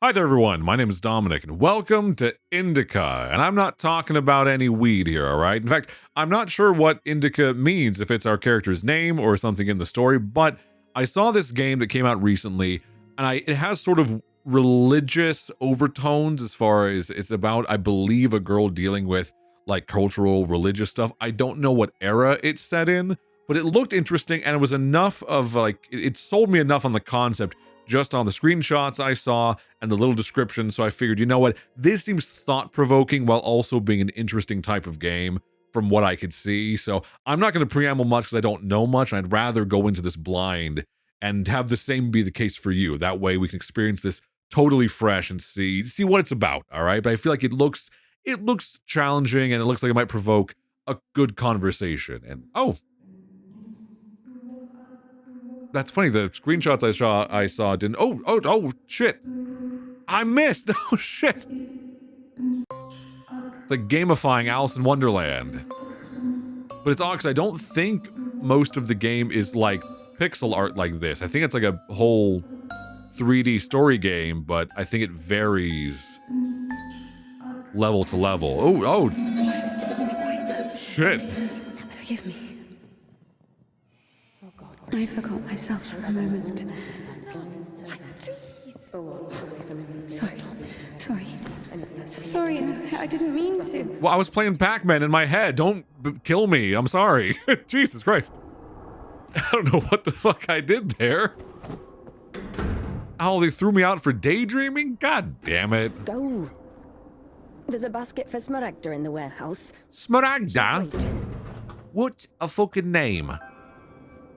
Hi there, everyone. My name is Dominic, and welcome to Indika. And I'm not talking about any weed here, all right? In fact, I'm not sure what Indika means, if it's our character's name or something in the story, but I saw this game that came out recently, and it has sort of religious overtones as far as it's about, I believe, a girl dealing with like cultural religious stuff. I don't know what era it's set in, but it looked interesting, and it was enough of like, it sold me enough on the concept just on the screenshots I saw and the little description, so I figured, you know what, this seems thought-provoking while also being an interesting type of game from what I could see, so I'm not going to preamble much because I don't know much, and I'd rather go into this blind and have the same be the case for you. That way we can experience this totally fresh and see what it's about, all right? But I feel like it looks challenging, and it looks like it might provoke a good conversation, and oh, that's funny. The screenshots I saw didn't. Oh, shit! I missed. Oh shit! It's like gamifying Alice in Wonderland, but it's odd because I don't think most of the game is like pixel art like this. I think it's like a whole 3D story game, but I think it varies level to level. Oh, shit! Forgive me. I forgot myself for a moment. Sorry, I didn't mean to. Well, I was playing Pac-Man in my head. Don't kill me. I'm sorry. Jesus Christ. I don't know what the fuck I did there. Oh, they threw me out for daydreaming? God damn it. Go. There's a basket for Smaragda in the warehouse. Smaragda? What a fucking name.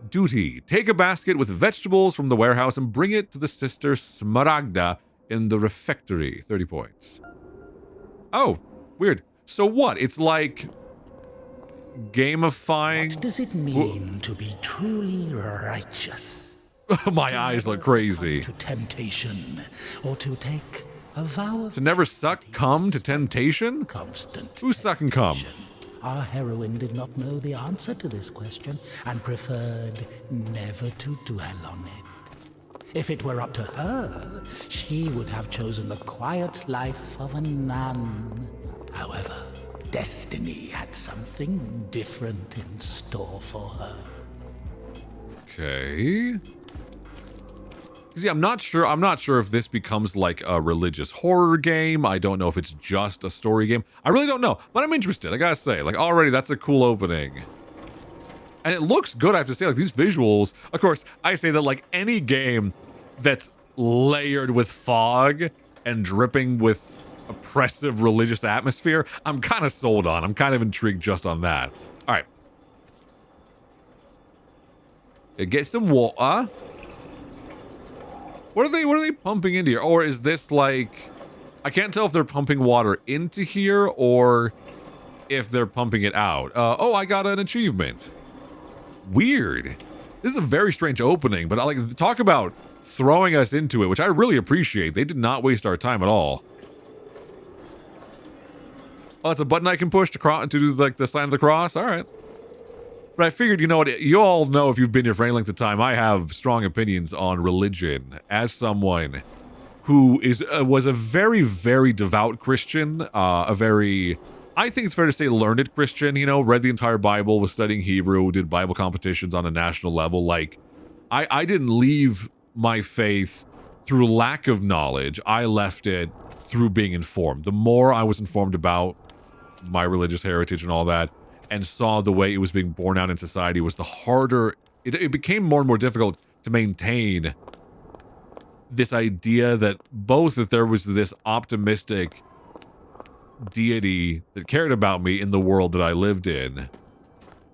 Duty. Take a basket with vegetables from the warehouse and bring it to the sister Smaragda in the refectory. 30 points. Oh, weird. So what? It's like gamifying. What does it mean to be truly righteous? My eyes look crazy. To temptation, or to take a vow of To never succumb to temptation? constant. Who's sucking cum? Our heroine did not know the answer to this question and preferred never to dwell on it. If it were up to her, she would have chosen the quiet life of a nun. However, destiny had something different in store for her. Okay. See, I'm not sure if this becomes like a religious horror game. I don't know if it's just a story game. I really don't know, but I'm interested. I gotta say, like, already that's a cool opening. And it looks good, I have to say. Like, these visuals, of course, I say that like any game that's layered with fog and dripping with oppressive religious atmosphere, I'm kind of sold on. I'm kind of intrigued just on that. All right. Get some water. What are they pumping into here? Or is this like, I can't tell if they're pumping water into here or if they're pumping it out. Oh, I got an achievement. Weird. This is a very strange opening, but I like talk about throwing us into it, which I really appreciate. They did not waste our time at all. Oh, that's a button I can push to do like the sign of the cross. All right. But I figured, you know what, you all know if you've been here for any length of time, I have strong opinions on religion. As someone who was a very, very devout Christian, I think it's fair to say learned Christian, you know, read the entire Bible, was studying Hebrew, did Bible competitions on a national level. Like, I didn't leave my faith through lack of knowledge. I left it through being informed. The more I was informed about my religious heritage and all that, and saw the way it was being borne out in society, was the harder, it became more and more difficult to maintain this idea that there was this optimistic deity that cared about me in the world that I lived in.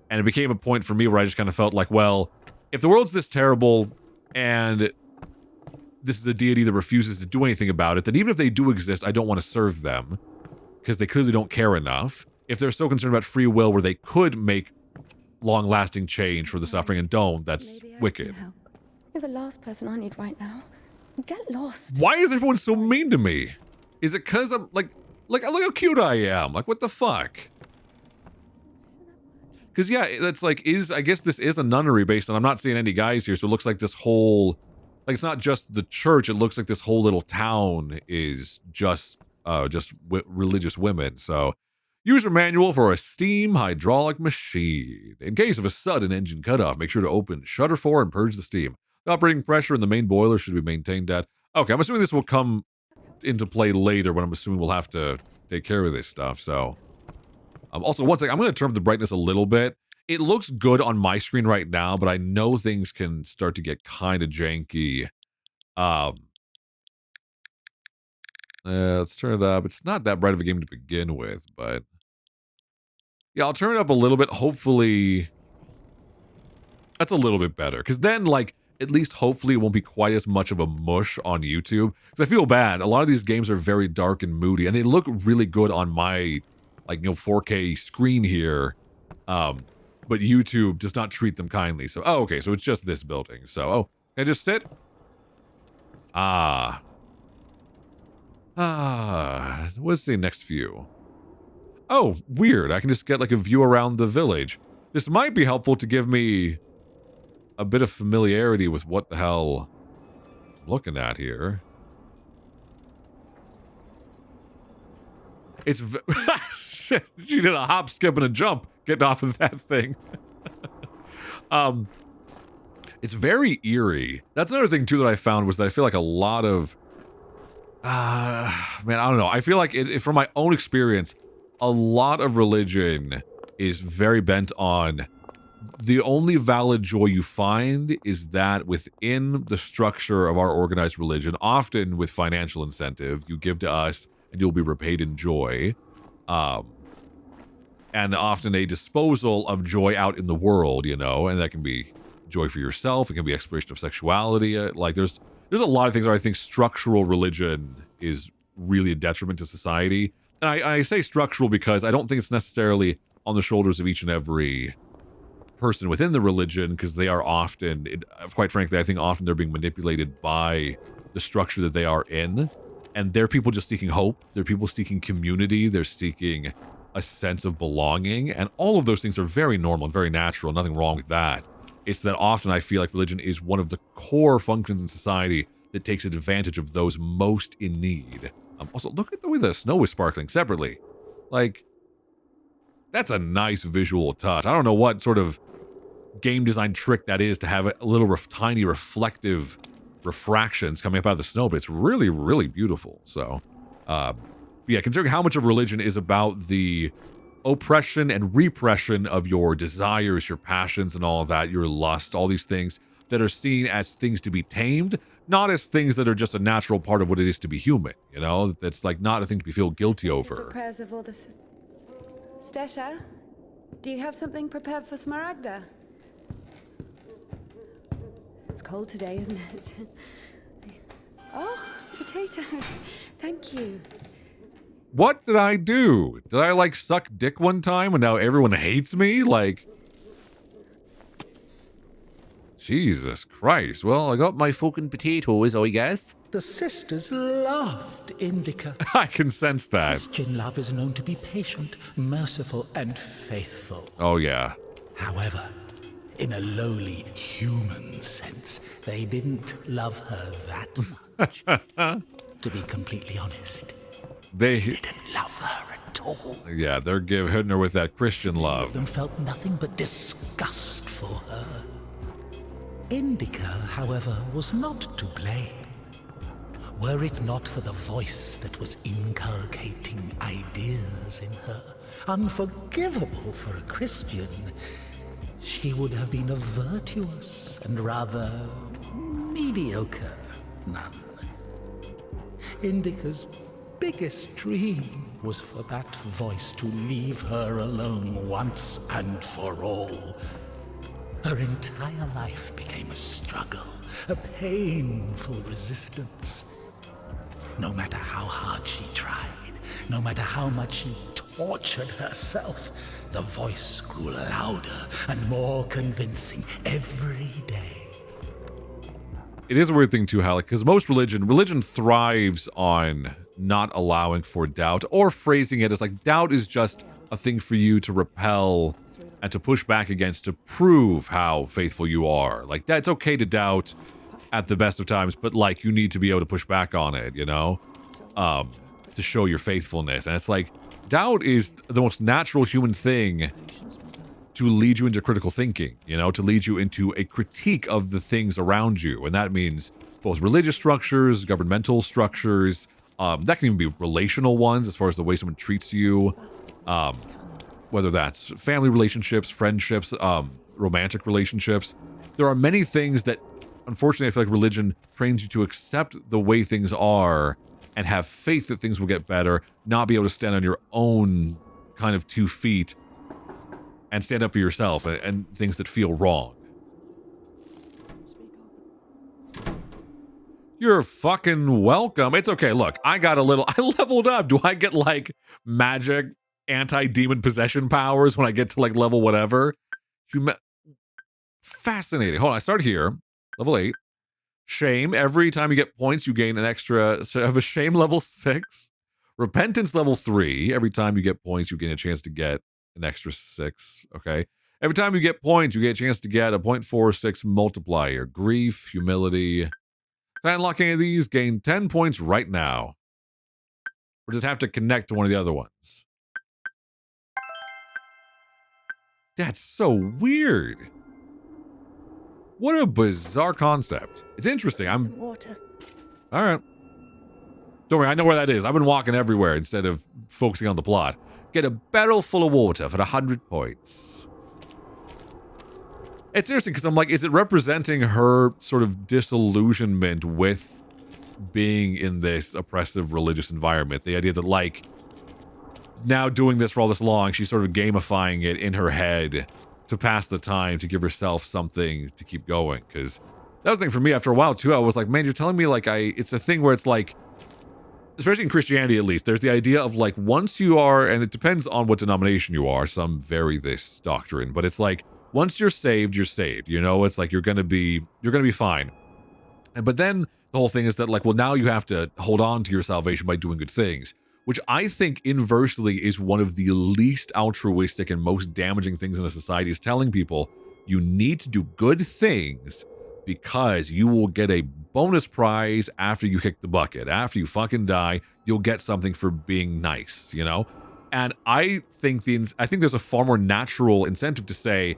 And it became a point for me where I just kind of felt like, well, if the world's this terrible and this is a deity that refuses to do anything about it, then even if they do exist, I don't want to serve them because they clearly don't care enough. If they're so concerned about free will where they could make long-lasting change for the suffering and don't, that's wicked. You're the last person I need right now. Get lost. Why is everyone so mean to me? Is it because I'm like look how cute I am. Like, what the fuck? Because yeah, that's like, I guess this is a nunnery based on, I'm not seeing any guys here, so it looks like this whole Like, it's not just the church. It looks like this whole little town is just religious women. So, user manual for a steam hydraulic machine. In case of a sudden engine cutoff, make sure to open shutter 4 and purge the steam. The operating pressure in the main boiler should be maintained at... Okay, I'm assuming this will come into play later when I'm assuming we'll have to take care of this stuff, so... also, one second, I'm going to turn up the brightness a little bit. It looks good on my screen right now, but I know things can start to get kind of janky. Let's turn it up. It's not that bright of a game to begin with, but... Yeah, I'll turn it up a little bit. Hopefully... That's a little bit better. Because then, like, at least hopefully it won't be quite as much of a mush on YouTube. Because I feel bad. A lot of these games are very dark and moody, and they look really good on my, like, 4K screen here. But YouTube does not treat them kindly. So, oh, okay, so it's just this building. So, oh, can I just sit? What's the next view? Oh, weird. I can just get, like, a view around the village. This might be helpful to give me a bit of familiarity with what the hell I'm looking at here. It's... Shit, she did a hop, skip, and a jump getting off of that thing. It's very eerie. That's another thing, too, that I found was that I feel like a lot of... man, I don't know. I feel like, from my own experience, a lot of religion is very bent on the only valid joy you find is that within the structure of our organized religion, often with financial incentive, you give to us and you'll be repaid in joy. And often a disposal of joy out in the world, you know, and that can be joy for yourself. It can be exploration of sexuality. Like there's a lot of things where I think structural religion is really a detriment to society. And I say structural because I don't think it's necessarily on the shoulders of each and every person within the religion, because they are often, quite frankly, I think often they're being manipulated by the structure that they are in. And they're people just seeking hope. They're people seeking community. They're seeking a sense of belonging. And all of those things are very normal and very natural. Nothing wrong with that. It's that often I feel like religion is one of the core functions in society that takes advantage of those most in need. Also, look at the way the snow is sparkling separately. Like, that's a nice visual touch. I don't know what sort of game design trick that is to have a little tiny reflective refractions coming up out of the snow, but it's really, really beautiful. So, yeah, considering how much of religion is about the oppression and repression of your desires, your passions, and all of that, your lust, all these things that are seen as things to be tamed, not as things that are just a natural part of what it is to be human, you know? That's like not a thing to be feel guilty over. The prayers of all the... Stasha, do you have something prepared for Smaragda? It's cold today, isn't it? Oh, potatoes. Thank you. What did I do? Did I, like, suck dick one time and now everyone hates me? Like... Jesus Christ. Well, I got my fucking potatoes, I guess. The sisters loved Indika. I can sense that. Christian love is known to be patient, merciful, and faithful. Oh, yeah. However, in a lowly human sense, they didn't love her that much. To be completely honest, they didn't love her at all. Yeah, they're hitting her with that Christian love. Them felt nothing but disgust for her. Indika, however, was not to blame. Were it not for the voice that was inculcating ideas in her, unforgivable for a Christian, she would have been a virtuous and rather mediocre nun. Indika's biggest dream was for that voice to leave her alone once and for all. Her entire life became a struggle, a painful resistance. No matter how hard she tried, no matter how much she tortured herself, the voice grew louder and more convincing every day. It is a weird thing too, Halleck, because most religion thrives on not allowing for doubt, or phrasing it as like doubt is just a thing for you to repel and to push back against to prove how faithful you are. Like, it's okay to doubt. at the best of times, but like you need to be able to push back on it, you know, to show your faithfulness. And it's like doubt is the most natural human thing to lead you into critical thinking, you know, to lead you into a critique of the things around you. And that means both religious structures, governmental structures, that can even be relational ones as far as the way someone treats you, whether that's family relationships, friendships, romantic relationships. There are many things that, unfortunately, I feel like religion trains you to accept the way things are and have faith that things will get better, not be able to stand on your own kind of 2 feet and stand up for yourself and things that feel wrong. You're fucking welcome. It's okay. Look, I leveled up. Do I get like magic anti-demon possession powers when I get to like level whatever? Fascinating. Hold on, I start here. Level 8. Shame. Every time you get points, you gain an extra. So I have a shame level 6. Repentance level 3. Every time you get points, you gain a chance to get an extra 6. Okay. Every time you get points, you get a chance to get a 0.46 multiplier. Grief, humility. Can I unlock any of these? Gain 10 points right now. Or just have to connect to one of the other ones. That's so weird. What a bizarre concept. It's interesting. Water. All right. Don't worry, I know where that is. I've been walking everywhere instead of focusing on the plot. Get a barrel full of water for 100 points. It's interesting because I'm like, is it representing her sort of disillusionment with being in this oppressive religious environment? The idea that like, now doing this for all this long, she's sort of gamifying it in her head to pass the time, to give herself something to keep going. Because that was the thing for me after a while too. I was like, man, you're telling me like it's a thing where it's like, especially in Christianity at least, there's the idea of like once you are, and it depends on what denomination you are, some vary this doctrine, but it's like once you're saved, you know, it's like you're gonna be fine. But then the whole thing is that like, well, now you have to hold on to your salvation by doing good things, which I think inversely is one of the least altruistic and most damaging things in a society, is telling people you need to do good things because you will get a bonus prize after you kick the bucket. After you fucking die, you'll get something for being nice, you know? And I think there's a far more natural incentive to say,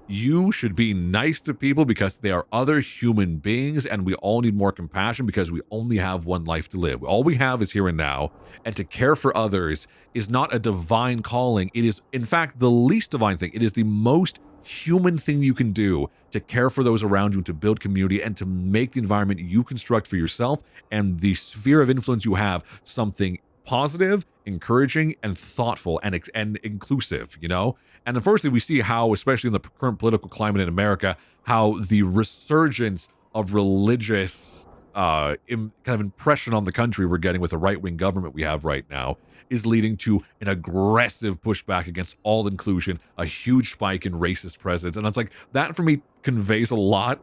you should be nice to people because they are other human beings, and we all need more compassion because we only have one life to live. All we have is here and now, and to care for others is not a divine calling. It is, in fact, the least divine thing. It is the most human thing you can do, to care for those around you, to build community, and to make the environment you construct for yourself and the sphere of influence you have something positive, encouraging, and thoughtful, and inclusive, you know? And unfortunately, we see how, especially in the current political climate in America, how the resurgence of religious kind of impression on the country we're getting with the right-wing government we have right now is leading to an aggressive pushback against all inclusion, a huge spike in racist presence. And it's like, that for me conveys a lot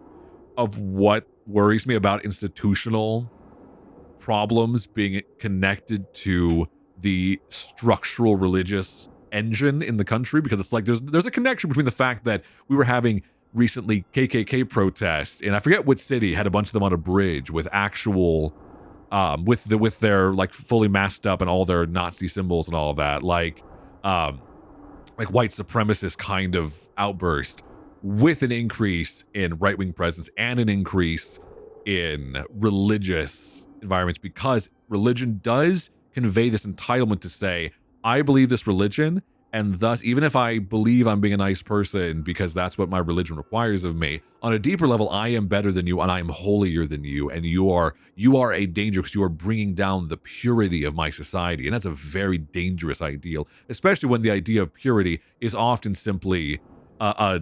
of what worries me about institutional problems being connected to the structural religious engine in the country, because it's like there's a connection between the fact that we were having recently KKK protests, and I forget what city had a bunch of them on a bridge with actual with their like fully masked up and all their Nazi symbols and all of that, like white supremacist kind of outburst, with an increase in right-wing presence and an increase in religious environments, because religion does convey this entitlement to say, I believe this religion, and thus, even if I believe I'm being a nice person because that's what my religion requires of me, on a deeper level, I am better than you and I am holier than you, and you are a danger because you are bringing down the purity of my society. And that's a very dangerous ideal, especially when the idea of purity is often simply a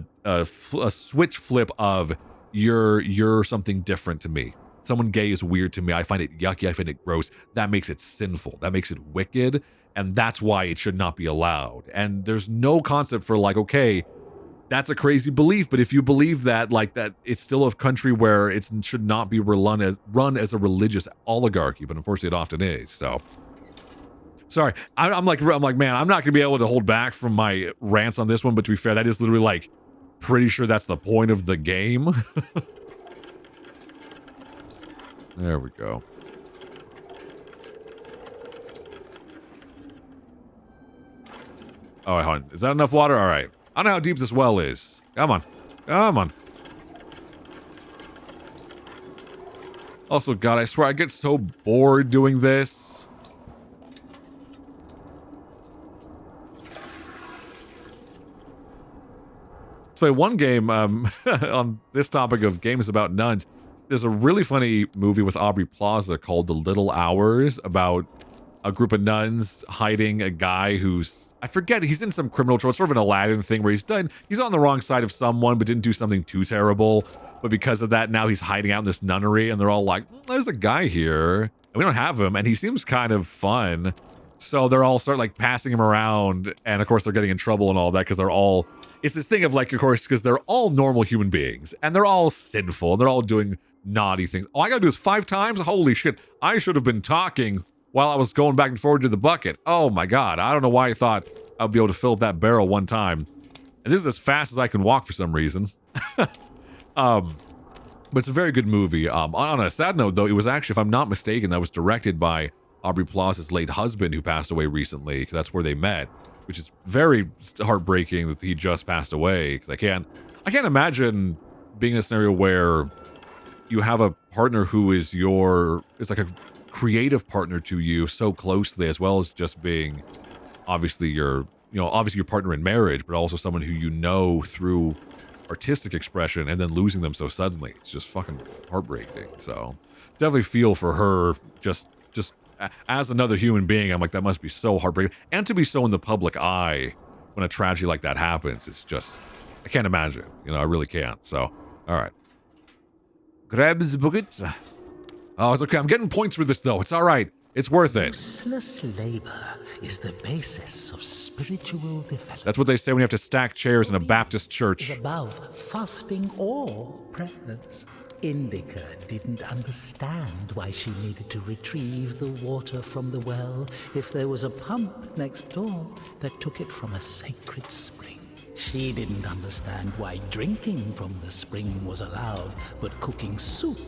switch flip of you're something different to me. Someone gay is weird to me. I find it yucky. I find it gross. That makes it sinful. That makes it wicked. And that's why it should not be allowed. And there's no concept for like, okay, that's a crazy belief, but if you believe that, like that, it's still a country where it should not be run as a religious oligarchy, but unfortunately it often is. So, sorry, I'm like, man, I'm not gonna be able to hold back from my rants on this one. But to be fair, that is literally like, pretty sure that's the point of the game. There we go. Oh, hold on. Is that enough water? All right. I don't know how deep this well is. Come on. Come on. Also, God, I swear I get so bored doing this. So one game on this topic of games about nuns, there's a really funny movie with Aubrey Plaza called The Little Hours about a group of nuns hiding a guy who's, I forget, he's in some criminal trouble, sort of an Aladdin thing where he's on the wrong side of someone but didn't do something too terrible. But because of that, now he's hiding out in this nunnery and they're all like, there's a guy here and we don't have him and he seems kind of fun. So they're all start like passing him around and of course they're getting in trouble and all that because they're all, it's this thing of like, of course, because they're all normal human beings and they're all sinful and they're all doing naughty things. All I gotta do is 5 times? Holy shit, I should have been talking while I was going back and forward to the bucket. Oh my God, I don't know why I thought I'd be able to fill up that barrel one time. And this is as fast as I can walk for some reason. But it's a very good movie. On a sad note though, it was actually, if I'm not mistaken, that was directed by Aubrey Plaza's late husband who passed away recently, because that's where they met, which is very heartbreaking that he just passed away, because I can't imagine being in a scenario where you have a partner who is it's like a creative partner to you so closely, as well as just being obviously your partner in marriage, but also someone who you know through artistic expression, and then losing them so suddenly. It's just fucking heartbreaking. So definitely feel for her just as another human being. I'm like, that must be so heartbreaking. And to be so in the public eye when a tragedy like that happens, it's just, I can't imagine. I really can't. So, all right. Grab the bucket. Oh, it's okay. I'm getting points for this, though. It's all right. It's worth it. Useless labor is the basis of spiritual development. That's what they say when you have to stack chairs in a Baptist church. Is above fasting or prayers. Indika didn't understand why she needed to retrieve the water from the well if there was a pump next door that took it from a sacred spring. She didn't understand why drinking from the spring was allowed, but cooking soup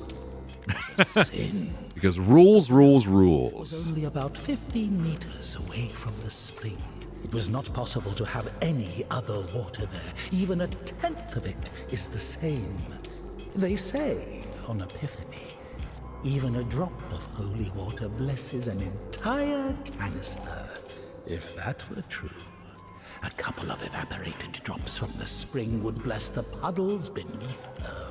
was a sin. Because rules. It was only about 15 meters away from the spring. It was not possible to have any other water there. Even a tenth of it is the same. They say on Epiphany, even a drop of holy water blesses an entire canister. If that were true, a couple of evaporated drops from the spring would bless the puddles beneath her.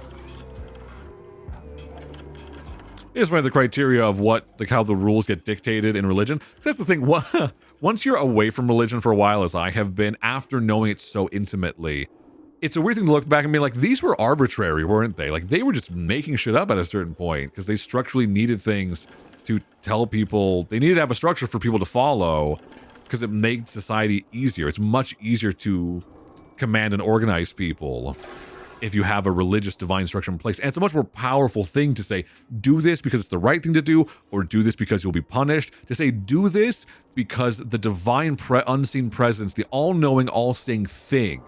Here's one of the criteria of how the rules get dictated in religion. That's the thing. Once you're away from religion for a while, as I have been, after knowing it so intimately, it's a weird thing to look back and be like, these were arbitrary, weren't they? Like, they were just making shit up at a certain point because they structurally needed things to tell people. They needed to have a structure for people to follow because it made society easier. It's much easier to command and organize people if you have a religious divine structure in place. And it's a much more powerful thing to say, do this because it's the right thing to do, or do this because you'll be punished. To say, do this because the divine unseen presence, the all-knowing, all-seeing thing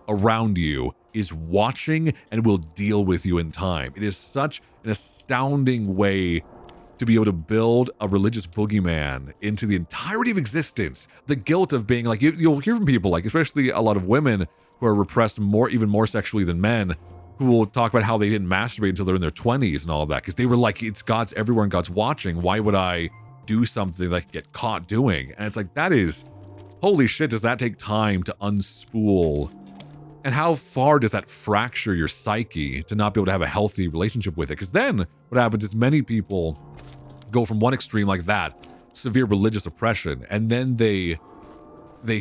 around you is watching and will deal with you in time. It is such an astounding way to be able to build a religious boogeyman into the entirety of existence. The guilt of being like, you'll hear from people, like especially a lot of women who are repressed even more sexually than men, who will talk about how they didn't masturbate until they're in their 20s and all of that, because they were like, it's God's everywhere and God's watching. Why would I do something that I could get caught doing? And it's like, that is, holy shit, does that take time to unspool? And how far does that fracture your psyche to not be able to have a healthy relationship with it? Because then what happens is many people go from one extreme like that, severe religious oppression, and then they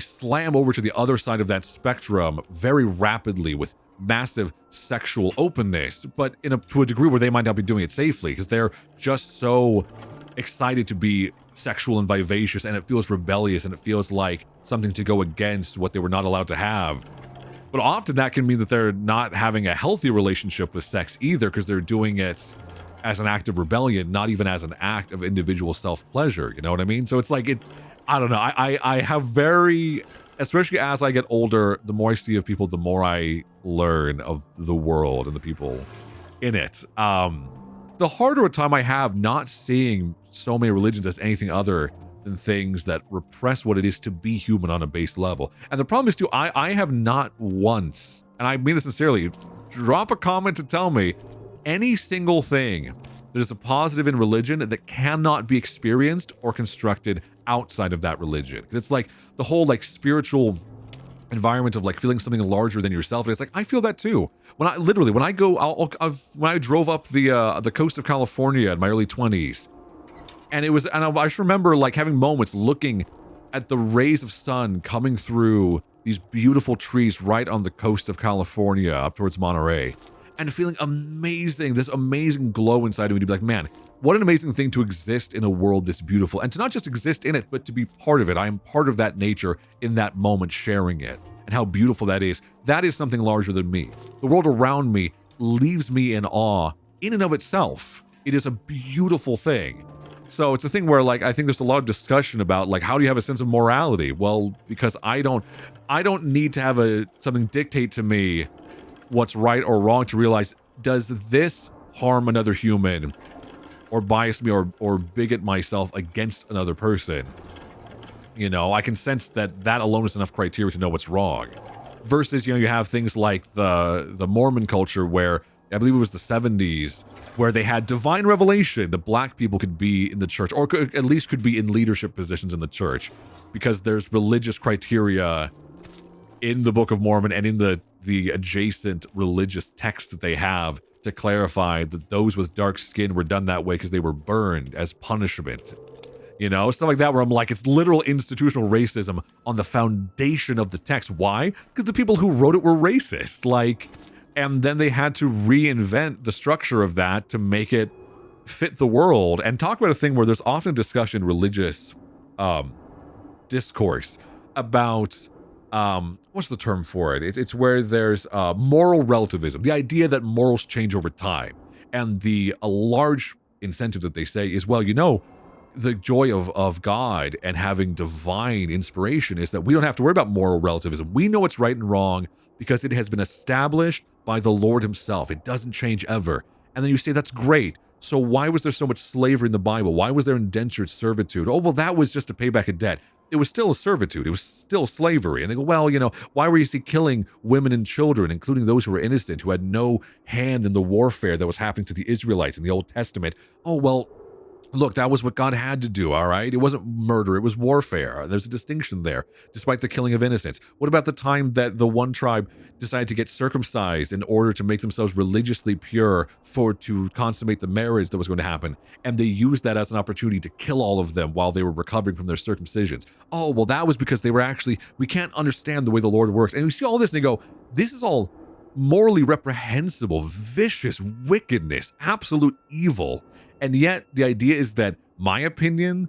slam over to the other side of that spectrum very rapidly with massive sexual openness, but to a degree where they might not be doing it safely because they're just so excited to be sexual and vivacious, and it feels rebellious, and it feels like something to go against what they were not allowed to have. But often that can mean that they're not having a healthy relationship with sex either, because they're doing it as an act of rebellion, not even as an act of individual self-pleasure. You know what I mean? So it's like, I don't know. I have especially as I get older, the more I see of people, the more I learn of the world and the people in it. The the harder a time I have not seeing so many religions as anything other than things that repress what it is to be human on a base level. And the problem is too, I have not once, and I mean this sincerely, drop a comment to tell me any single thing that is a positive in religion that cannot be experienced or constructed outside of that religion. It's like the whole like spiritual environment of like feeling something larger than yourself. And it's like, I feel that too. When I drove up the coast of California in my early 20s, and I just remember like having moments looking at the rays of sun coming through these beautiful trees right on the coast of California up towards Monterey, and feeling amazing, this amazing glow inside of me to be like, man, what an amazing thing to exist in a world this beautiful, and to not just exist in it, but to be part of it. I am part of that nature in that moment, sharing it, and how beautiful that is. That is something larger than me. The world around me leaves me in awe in and of itself. It is a beautiful thing. So it's a thing where like I think there's a lot of discussion about like how do you have a sense of morality? Well, because I don't need to have something dictate to me what's right or wrong to realize, does this harm another human or bias me or bigot myself against another person? You know, I can sense that alone is enough criteria to know what's wrong. Versus, you know, you have things like the Mormon culture where, I believe it was the 70s, where they had divine revelation that black people could be in the church, or at least could be in leadership positions in the church, because there's religious criteria in the Book of Mormon and in the adjacent religious texts that they have to clarify that those with dark skin were done that way because they were burned as punishment. You know, stuff like that where I'm like, it's literal institutional racism on the foundation of the text. Why? Because the people who wrote it were racist. Like, and then they had to reinvent the structure of that to make it fit the world. And talk about a thing where there's often discussion, religious discourse about, what's the term for it? It's where there's moral relativism. The idea that morals change over time. And a large incentive that they say is, well, you know, the joy of God and having divine inspiration is that we don't have to worry about moral relativism. We know what's right and wrong because it has been established by the Lord himself. It doesn't change ever. And then you say, that's great. So why was there so much slavery in the Bible? Why was there indentured servitude? Oh, well, that was just to pay back a debt. It was still a servitude. It was still slavery. And they go, well, you know, why were you killing women and children, including those who were innocent, who had no hand in the warfare that was happening to the Israelites in the Old Testament? Oh, well, look, that was what God had to do, all right? It wasn't murder, it was warfare. There's a distinction there, despite the killing of innocents. What about the time that the one tribe decided to get circumcised in order to make themselves religiously pure to consummate the marriage that was going to happen? And they used that as an opportunity to kill all of them while they were recovering from their circumcisions. Oh, well, that was because they were we can't understand the way the Lord works. And we see all this and they go, this is all morally reprehensible, vicious wickedness, absolute evil. And yet the idea is that my opinion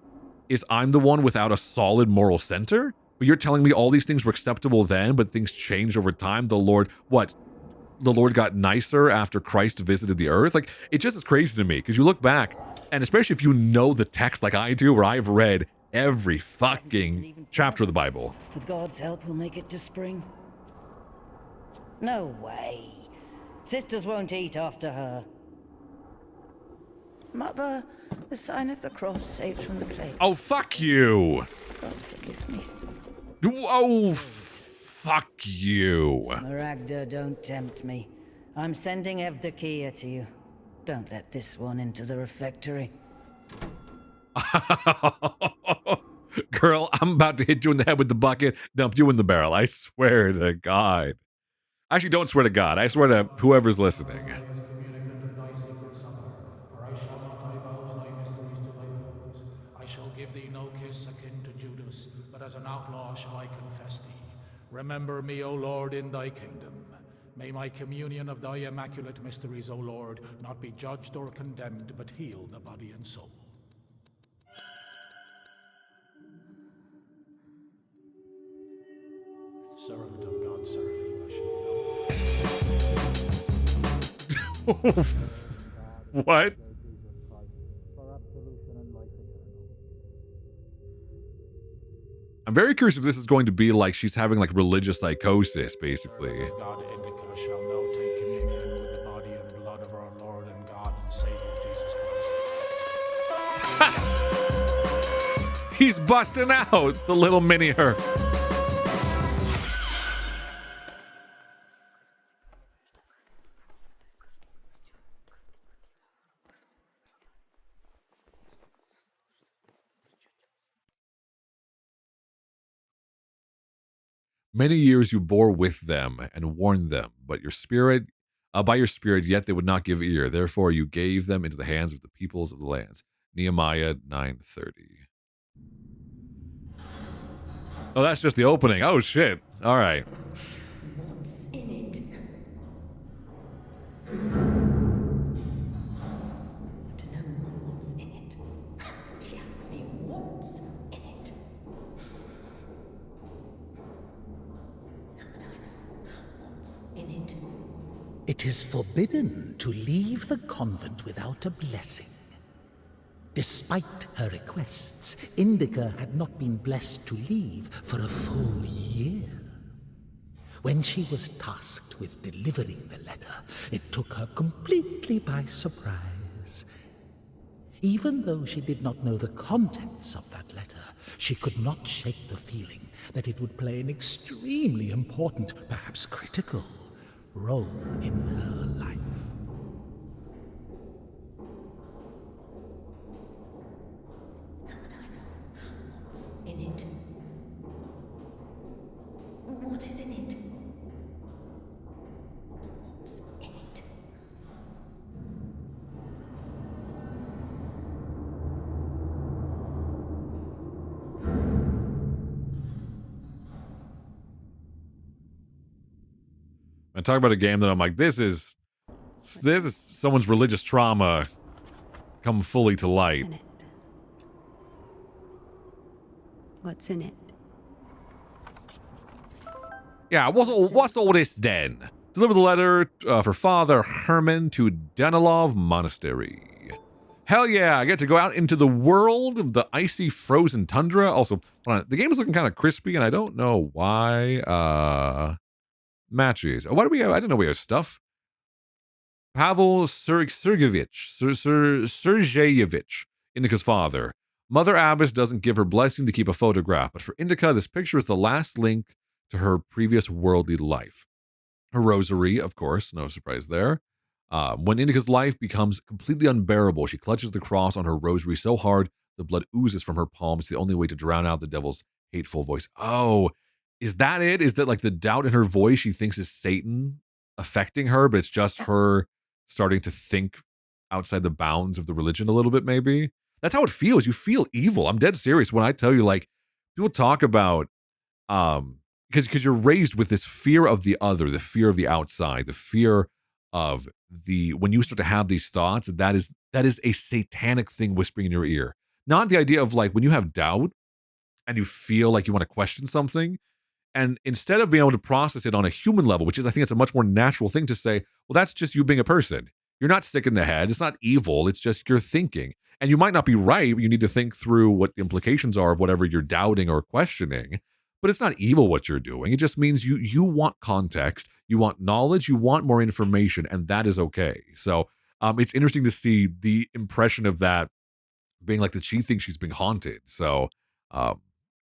is I'm the one without a solid moral center? But you're telling me all these things were acceptable then, but things changed over time? The Lord got nicer after Christ visited the earth? Like, it just is crazy to me, because you look back, and especially if you know the text like I do, where I've read every fucking chapter of the Bible. With God's help, we'll make it to spring. No way. Sisters won't eat after her. Mother, the sign of the cross saves from the plague. Oh, fuck you. God forgive me. Oh, fuck you. Smaragda, don't tempt me. I'm sending Evdokia to you. Don't let this one into the refectory. Girl, I'm about to hit you in the head with the bucket, dump you in the barrel. I swear to God. Actually, don't swear to God. I swear to whoever's listening. I shall give thee no kiss akin to Judas, but as an outlaw shall I confess thee. Remember me, O Lord, in thy kingdom. May my communion of thy immaculate mysteries, O Lord, not be judged or condemned, but heal the body and soul. Servant of God, Seraphim, I shall What? I'm very curious if this is going to be like she's having like religious psychosis, basically. God, Indika, shall now take communion with the body and blood of our Lord and God and Savior Jesus He's busting out, the little mini her. Many years you bore with them and warned them, but your spirit, by your spirit, yet they would not give ear. Therefore you gave them into the hands of the peoples of the lands. Nehemiah 9:30. Oh, that's just the opening. Oh, shit. All right. What's in it? I don't know what's in it. She asks me what's in it. How would I know what's in it? It is forbidden to leave the convent without a blessing. Despite her requests, Indika had not been blessed to leave for a full year. When she was tasked with delivering the letter, it took her completely by surprise. Even though she did not know the contents of that letter, she could not shake the feeling that it would play an extremely important, perhaps critical, role in her life. How would I know what's in it? What is in it? What's in it? I talk about a game that I'm like, this is someone's religious trauma come fully to light. What's in it? Yeah, what's all this then? Deliver the letter for Father Herman to Danilov Monastery. Hell yeah, I get to go out into the world of the icy frozen tundra. Also, hold on, the game is looking kind of crispy and I don't know why. Matches. Why do we have, I didn't know we have stuff. Pavel Sergeyevich, Indika's father. Mother Abbess doesn't give her blessing to keep a photograph, but for Indika, this picture is the last link to her previous worldly life. Her rosary, of course, no surprise there. When Indika's life becomes completely unbearable, she clutches the cross on her rosary so hard the blood oozes from her palm. It's the only way to drown out the devil's hateful voice. Oh, is that it? Is that like the doubt in her voice she thinks is Satan affecting her, but it's just her starting to think outside the bounds of the religion a little bit, maybe? That's how it feels. You feel evil. I'm dead serious when I tell you, like, people talk about, because you're raised with this fear of the other, the fear of the outside, the fear of when you start to have these thoughts, that is a satanic thing whispering in your ear. Not the idea of like when you have doubt and you feel like you want to question something, and instead of being able to process it on a human level, which is, I think it's a much more natural thing to say, well, that's just you being a person. You're not sick in the head. It's not evil. It's just your thinking. And you might not be right. You need to think through what the implications are of whatever you're doubting or questioning. But it's not evil what you're doing. It just means you want context, you want knowledge, you want more information, and that is okay. So it's interesting to see the impression of that being like that she thinks she's being haunted. So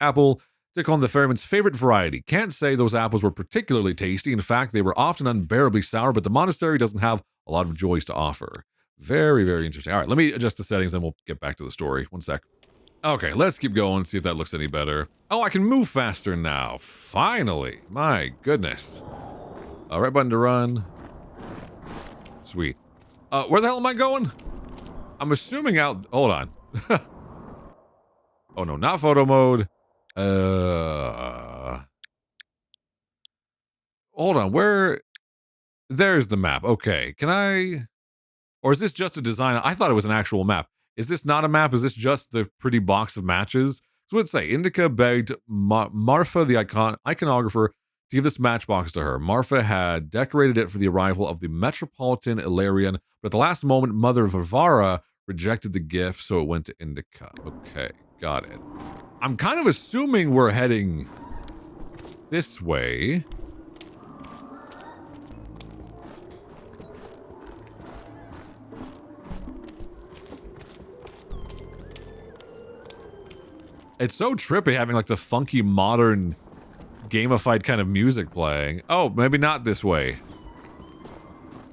apple, stick on the ferryman's favorite variety. Can't say those apples were particularly tasty. In fact, they were often unbearably sour, but the monastery doesn't have a lot of joys to offer. Very, very interesting. All right, let me adjust the settings, then we'll get back to the story. One sec. Okay, let's keep going, see if that looks any better. Oh, I can move faster now. Finally. My goodness. Right button to run. Sweet. Where the hell am I going? I'm assuming out... Hold on. Oh, no, not photo mode. Hold on, where... There's the map. Okay, can I... Or is this just a design? I thought it was an actual map. Is this not a map? Is this just the pretty box of matches? So let's say Indika begged Marfa, the iconographer, to give this matchbox to her. Marfa had decorated it for the arrival of the Metropolitan Illyrian, but at the last moment, Mother Varvara rejected the gift, so it went to Indika. Okay, got it. I'm kind of assuming we're heading this way. It's so trippy having like the funky modern gamified kind of music playing. Oh, maybe not this way.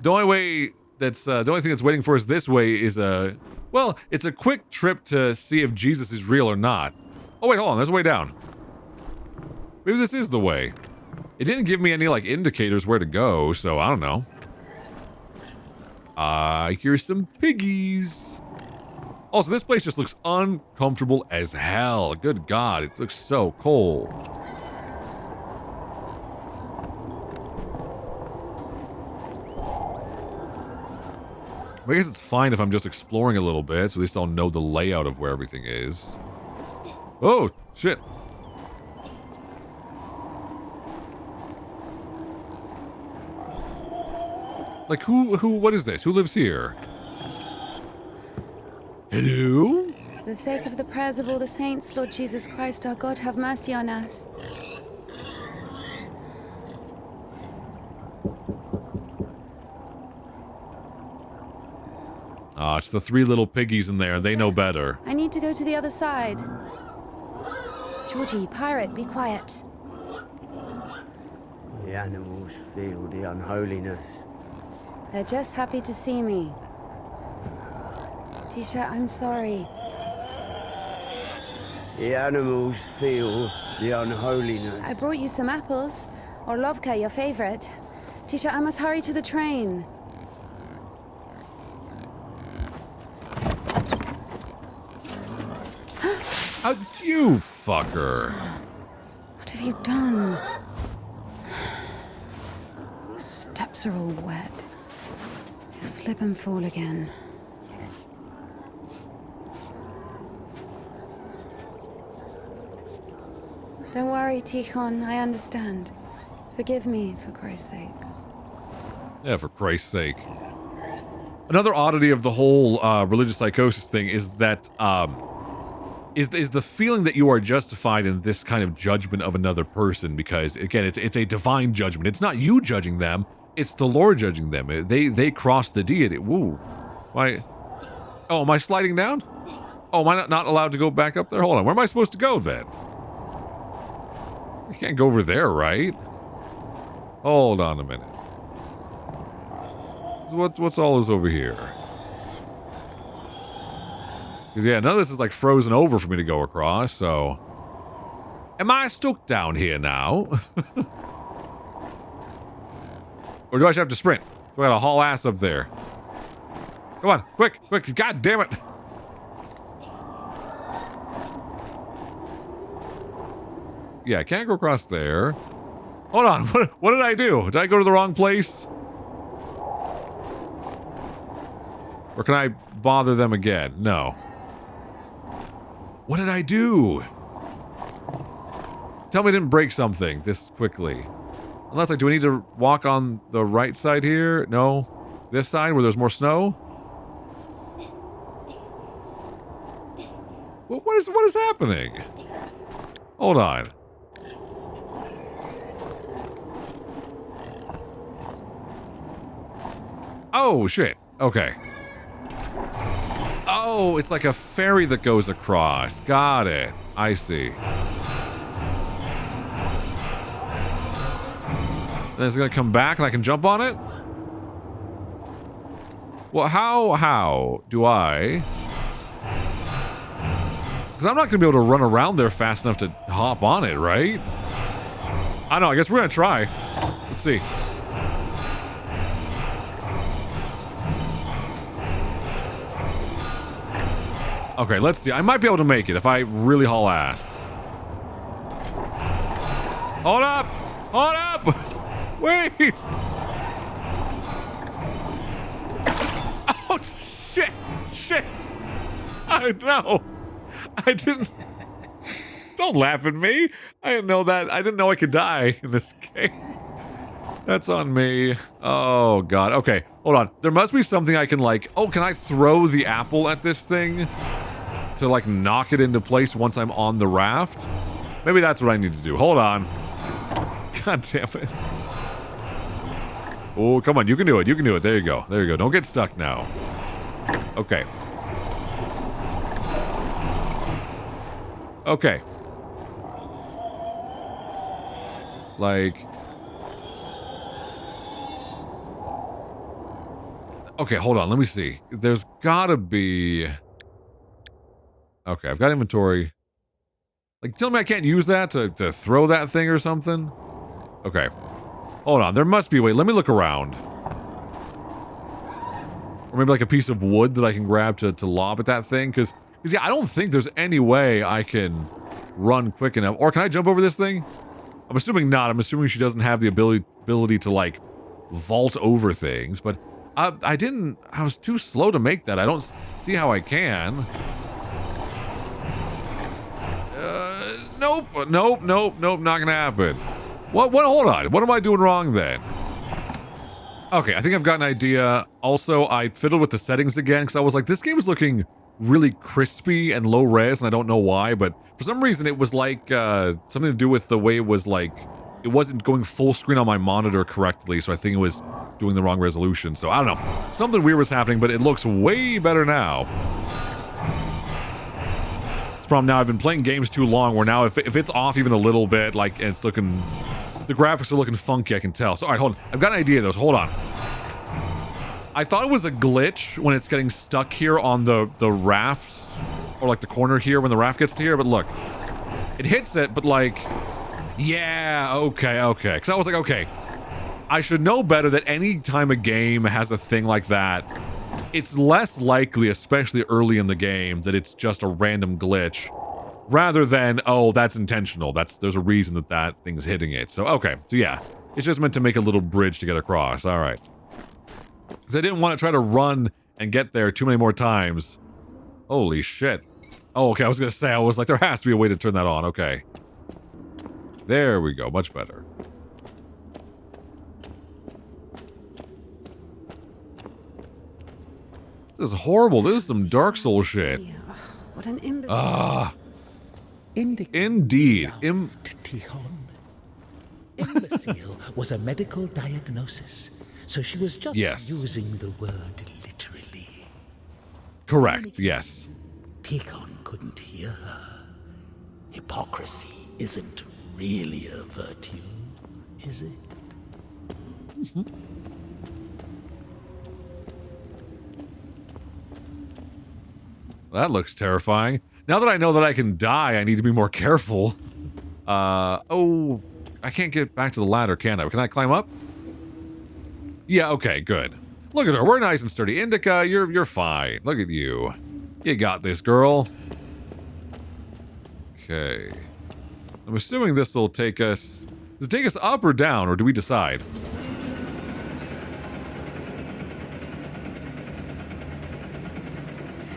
The only way that's the only thing that's waiting for us this way is a well, it's a quick trip to see if Jesus is real or not. Oh wait, hold on, there's a way down. Maybe this is the way. It didn't give me any like indicators where to go, so I don't know. I hear some piggies. Also, this place just looks uncomfortable as hell. Good God, it looks so cold. I guess it's fine if I'm just exploring a little bit, so at least I'll know the layout of where everything is. Oh, shit. Like, what is this? Who lives here? Hello? For the sake of the prayers of all the saints, Lord Jesus Christ, our God, have mercy on us. Ah, it's the three little piggies in there. They know better. I need to go to the other side. Georgie, pirate, be quiet. The animals feel the unholiness. They're just happy to see me. Tisha, I'm sorry. The animals feel the unholiness. I brought you some apples. Orlovka, your favorite. Tisha, I must hurry to the train. You fucker. What have you done? The steps are all wet. You'll slip and fall again. Don't worry, Tikhon, I understand. Forgive me, for Christ's sake. Yeah, for Christ's sake. Another oddity of the whole religious psychosis thing is that is the feeling that you are justified in this kind of judgment of another person, because again, it's a divine judgment. It's not you judging them, it's the Lord judging them. They cross the deity. Woo. Why? Oh, am I sliding down? Oh, am I not allowed to go back up there? Hold on, where am I supposed to go then? You can't go over there, right? Hold on a minute. What's all this over here? Because, yeah, none of this is, like, frozen over for me to go across, so... Am I stuck down here now? Or do I just have to sprint? Do I gotta haul ass up there? Come on, quick, god damn it! Yeah, I can't go across there. Hold on, what did I do? Did I go to the wrong place? Or can I bother them again? No. What did I do? Tell me I didn't break something this quickly. Unless, like, do I need to walk on the right side here? No? This side where there's more snow? What is happening? Hold on. Oh, shit. Okay. Oh, it's like a ferry that goes across. Got it. I see. Then it's gonna come back and I can jump on it? Well, how do I? Because I'm not gonna be able to run around there fast enough to hop on it, right? I don't know, I guess we're gonna try. Let's see. Okay, let's see. I might be able to make it if I really haul ass. Hold up! Hold up! Wait! Oh, shit! Shit! I know! I didn't... Don't laugh at me! I didn't know that. I didn't know I could die in this game. That's on me. Oh, God. Okay, hold on. There must be something I can, like... Oh, can I throw the apple at this thing? To, like, knock it into place once I'm on the raft? Maybe that's what I need to do. Hold on. God damn it. Oh, come on. You can do it. You can do it. There you go. There you go. Don't get stuck now. Okay. Okay. Like... Okay, hold on. Let me see. There's gotta be... Okay, I've got inventory. Like, tell me I can't use that to throw that thing or something? Okay. Hold on. There must be a way. Let me look around. Or maybe like a piece of wood that I can grab to lob at that thing. Because, yeah, I don't think there's any way I can run quick enough. Or can I jump over this thing? I'm assuming not. I'm assuming she doesn't have the ability to, like, vault over things. But I was too slow to make that. I don't see how I can. Nope, not gonna happen. What, hold on. What am I doing wrong then? Okay, I think I've got an idea. Also, I fiddled with the settings again because I was like, this game is looking really crispy and low res, and I don't know why, but for some reason it was like something to do with the way it was like, it wasn't going full screen on my monitor correctly, so I think it was doing the wrong resolution. So I don't know. Something weird was happening, but it looks way better now. It's problem now, I've been playing games too long where now if it's off even a little bit, like, and it's looking, the graphics are looking funky, I can tell. So, alright, hold on. I've got an idea though, so hold on. I thought it was a glitch when it's getting stuck here on the raft, or like the corner here when the raft gets to here, but look. It hits it, but like, yeah, okay. Because I was like, okay, I should know better that any time a game has a thing like that, it's less likely, especially early in the game, that it's just a random glitch, rather than, oh, that's intentional. There's a reason that thing's hitting it. So, okay. So, yeah. It's just meant to make a little bridge to get across. All right. Because I didn't want to try to run and get there too many more times. Holy shit. Oh, okay. I was going to say, I was like, there has to be a way to turn that on. Okay. There we go. Much better. This is horrible. This is some Dark Souls shit. What an imbecile. Indeed. Tikhon. Imbecile was a medical diagnosis, so she was just using the word literally. Correct, yes. Tikhon couldn't hear her. Hypocrisy isn't really a virtue, is it? That looks terrifying. Now that I know that I can die, I need to be more careful. Oh, I can't get back to the ladder, can I? Can I climb up? Yeah, okay, good. Look at her, we're nice and sturdy. Indika, you're fine. Look at you. You got this, girl. Okay. I'm assuming this will take us... Does it take us up or down, or do we decide?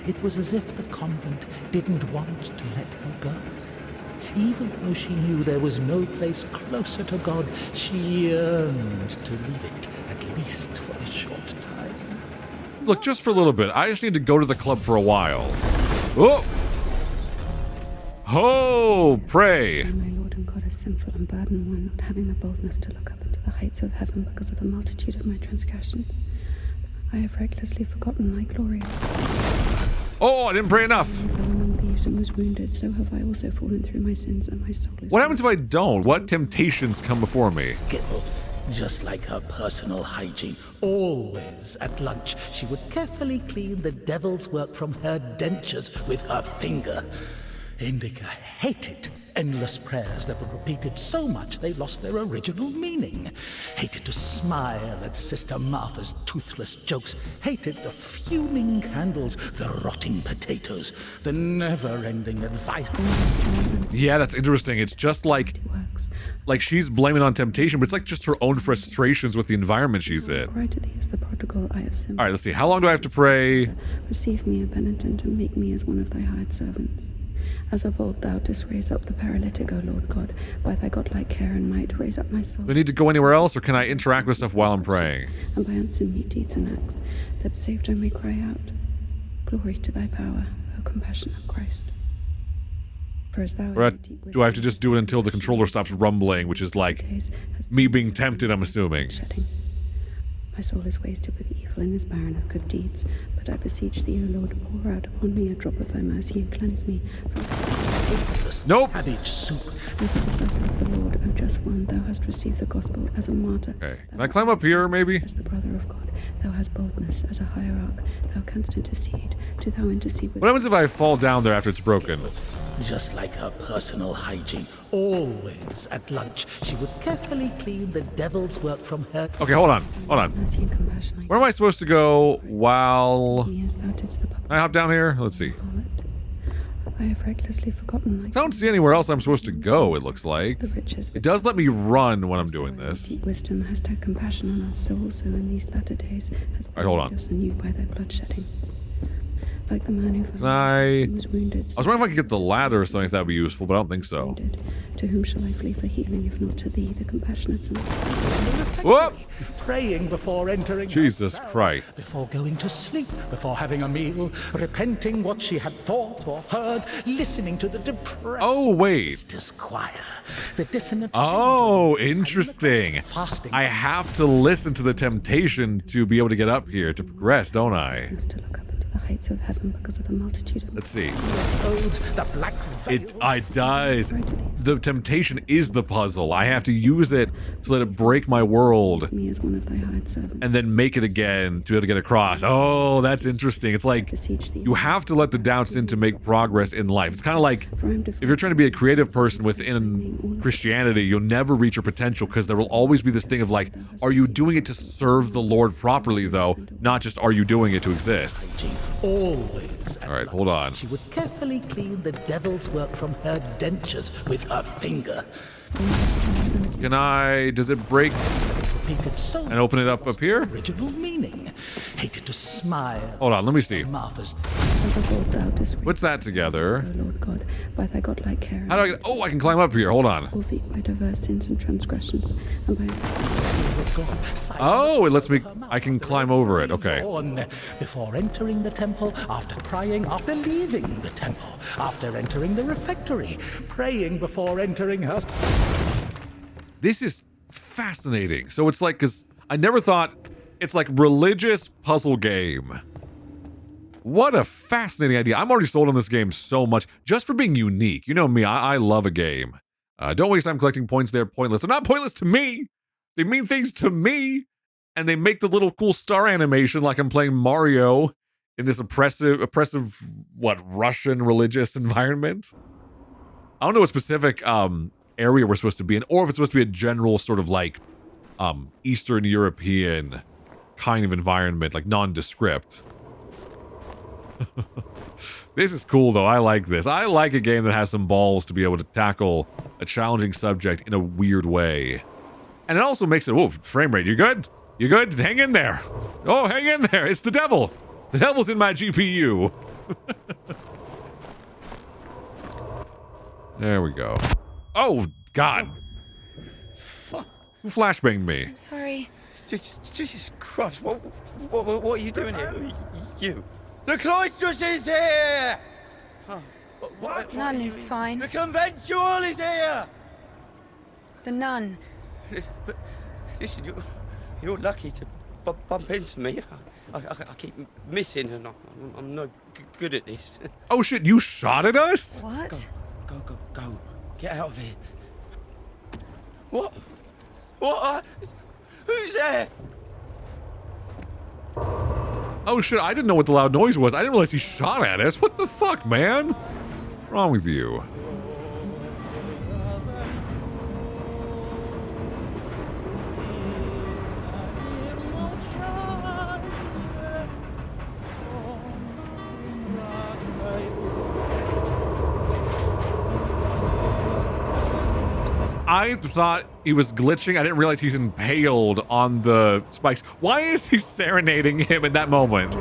It was as if the convent didn't want to let her go. Even though she knew there was no place closer to God, she yearned to leave it, at least for a short time. Look, just for a little bit. I just need to go to the club for a while. Oh! Oh, pray! My Lord and God is sinful and burdened one, not having the boldness to look up into the heights of heaven because of the multitude of my transgressions. I have recklessly forgotten thy glory. Oh, I didn't pray enough. Among thieves and was wounded, so have I also fallen through my sins, and my soul is... What happens if I don't? What temptations come before me? Skill, just like her personal hygiene. Always at lunch, she would carefully clean the devil's work from her dentures with her finger. Indika hated endless prayers that were repeated so much they lost their original meaning. Hated to smile at Sister Martha's toothless jokes. Hated the fuming candles, the rotting potatoes, the never-ending advice. Yeah, that's interesting. It's just like she's blaming on temptation, but it's like just her own frustrations with the environment she's in. Cry to thee as the prodigal, I have sinned. All right, let's see. How long do I have to pray? Receive me a penitent and make me as one of thy hired servants. As of old thou didst raise up the paralytic, O Lord God, by thy godlike care and might raise up my soul. Do I need to go anywhere else, or can I interact with stuff while I'm praying? And by unseemly deeds and acts that saved I may cry out, glory to thy power, O compassionate Christ. For as thou do I have to just do it until the controller stops rumbling, which is like me being tempted, I'm assuming. My soul is wasted with evil and is barren of good deeds. But I beseech thee, O Lord, pour out upon me a drop of thy mercy and cleanse me from Tasteless Nope. cabbage soup. as the servant of the Lord, O just one. Thou hast received the gospel as a martyr. Okay. Can I climb up here, maybe? As the brother of God, thou hast boldness as a hierarch. Thou canst intercede. Do thou intercede with What happens if I fall down there after it's broken? Just like her personal hygiene, always at lunch, she would carefully clean the devil's work from her. Okay, hold on. Hold on. mercy and compassion. Where am I supposed to go while... Me as thou didst the Can I hop down here? Let's see. I have recklessly forgotten thy I don't see anywhere else I'm supposed to go, it looks like. the riches. It does let me run when I'm doing this. Wisdom hast had compassion on us, so also in these latter days hast thou Alright, hold made on. us anew by thy bloodshedding. Like the man who fell Can I... and was wounded, I was wondering if I could get the ladder or something if that would be useful, but I don't think so. wounded. To whom shall I flee for healing, if not to thee, the compassionate Son? Whoop! Praying before entering her Jesus cell, Christ. before going to sleep, before having a meal, repenting what she had thought or heard, listening to the depressed Oh, wait. sister's choir, the dissonant Oh, tones, interesting. fasting. I have to listen to the temptation to be able to get up here, to progress, don't I? Us to look up into the heights of heaven because of the multitude of Let's see. oaths, the black veil. It does. The temptation is the puzzle. I have to use it to let it break my world me as one of thy hired servants. and then make it again to be able to get across. Oh, that's interesting. It's like Beseech thee. you have to let the doubts in to make progress in life. It's kind of like For I am if you're trying to be a creative person within Christianity, you'll never reach your potential because there will always be this thing of like, are you doing it to serve the Lord properly though? Not just are you doing it to exist? Always. All right, hold on. She would carefully clean the devil's work from her dentures with her finger. Can I, does it break Repeated so. and open it up here? Original meaning. Hated to smile. Hold on, let me see. Martha's As of old thou didst What's that together? O Lord God, by thy godlike care. How do I get, oh, I can climb up here. Hold on. Palsy by diverse sins and transgressions, and by of God. Silent Oh, it lets me, her mouth I can after climb over it. Okay. born, before entering the temple, after crying, after leaving the temple, after entering the refectory, praying before entering her. This is fascinating. So it's like, because I never thought it's like religious puzzle game. What a fascinating idea. I'm already sold on this game so much just for being unique. You know me, I love a game. Don't waste time collecting points. They're pointless. They're not pointless to me. They mean things to me. And they make the little cool star animation like I'm playing Mario in this oppressive, what, Russian religious environment? I don't know what specific area we're supposed to be in, or if it's supposed to be a general sort of like Eastern European kind of environment, like nondescript. This is cool though. I like this. I like a game that has some balls to be able to tackle a challenging subject in a weird way. And it also makes it, whoa, frame rate, you good? You good? Hang in there. Oh, hang in there. It's the devil. The devil's in my GPU. There we go. Oh, God. Who flashbanged me? Sorry. Jesus Christ, what are you doing here? You. The cloistress is here! Oh, what Nun is fine. The conventual is here! The nun. But listen, you're lucky to bump into me. I keep missing and I'm no good at this. Oh shit, you shot at us? What? Go. Get out of here. What? What? Who's there? Oh shit, I didn't know what the loud noise was. I didn't realize he shot at us. What the fuck, man? What's wrong with you? I thought he was glitching. I didn't realize he's impaled on the spikes. Why is he serenading him in that moment?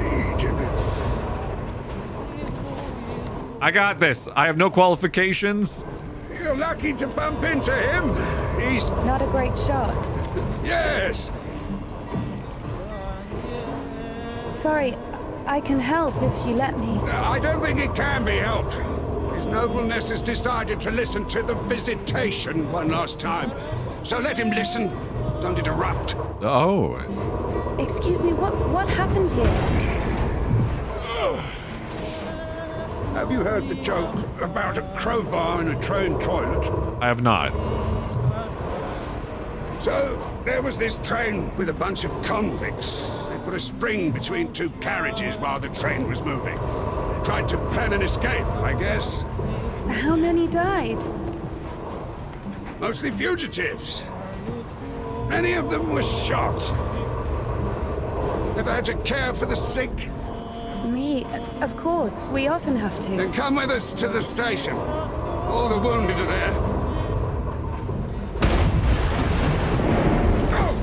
I got this. I have no qualifications. You're lucky to bump into him. He's... Not a great shot. Yes. Sorry, I can help if you let me. I don't think it can be helped. His nobleness has decided to listen to the visitation one last time. So let him listen. Don't interrupt. Oh. Excuse me, what happened here? Have you heard the joke about a crowbar in a train toilet? I have not. So, there was this train with a bunch of convicts. They put a spring between two carriages while the train was moving. Tried to plan an escape, I guess. How many died? Mostly fugitives. Many of them were shot. Ever had to care for the sick? Me? Of course. We often have to. Then come with us to the station. All the wounded are there.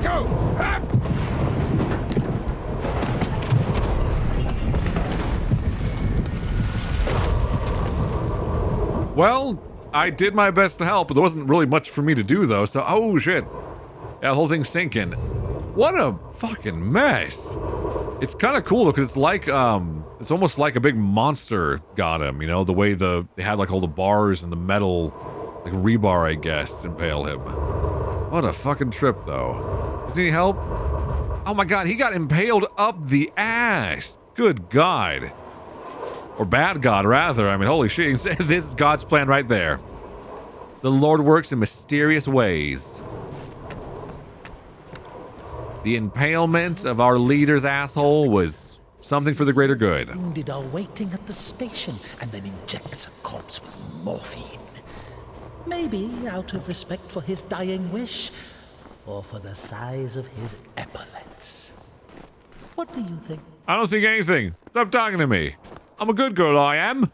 Go! Up! Well, I did my best to help, but there wasn't really much for me to do, though, so... Oh, shit. Yeah, the whole thing's sinking. What a fucking mess. It's kind of cool, though, because it's like, it's almost like a big monster got him, you know? The way they had, like, all the bars and the metal, like, rebar, I guess, impale him. What a fucking trip, though. Does he need help? Oh my god, he got impaled up the ass. Good God. Or bad God, rather. I mean, holy shit. This is God's plan right there. The Lord works in mysterious ways. The impalement of our leader's asshole was something for the greater good. Wounded are waiting at the station and then injects a corpse with morphine. Maybe out of respect for his dying wish, or for the size of his epaulets. What do you think? I don't think anything. Stop talking to me. I'm a good girl, I am.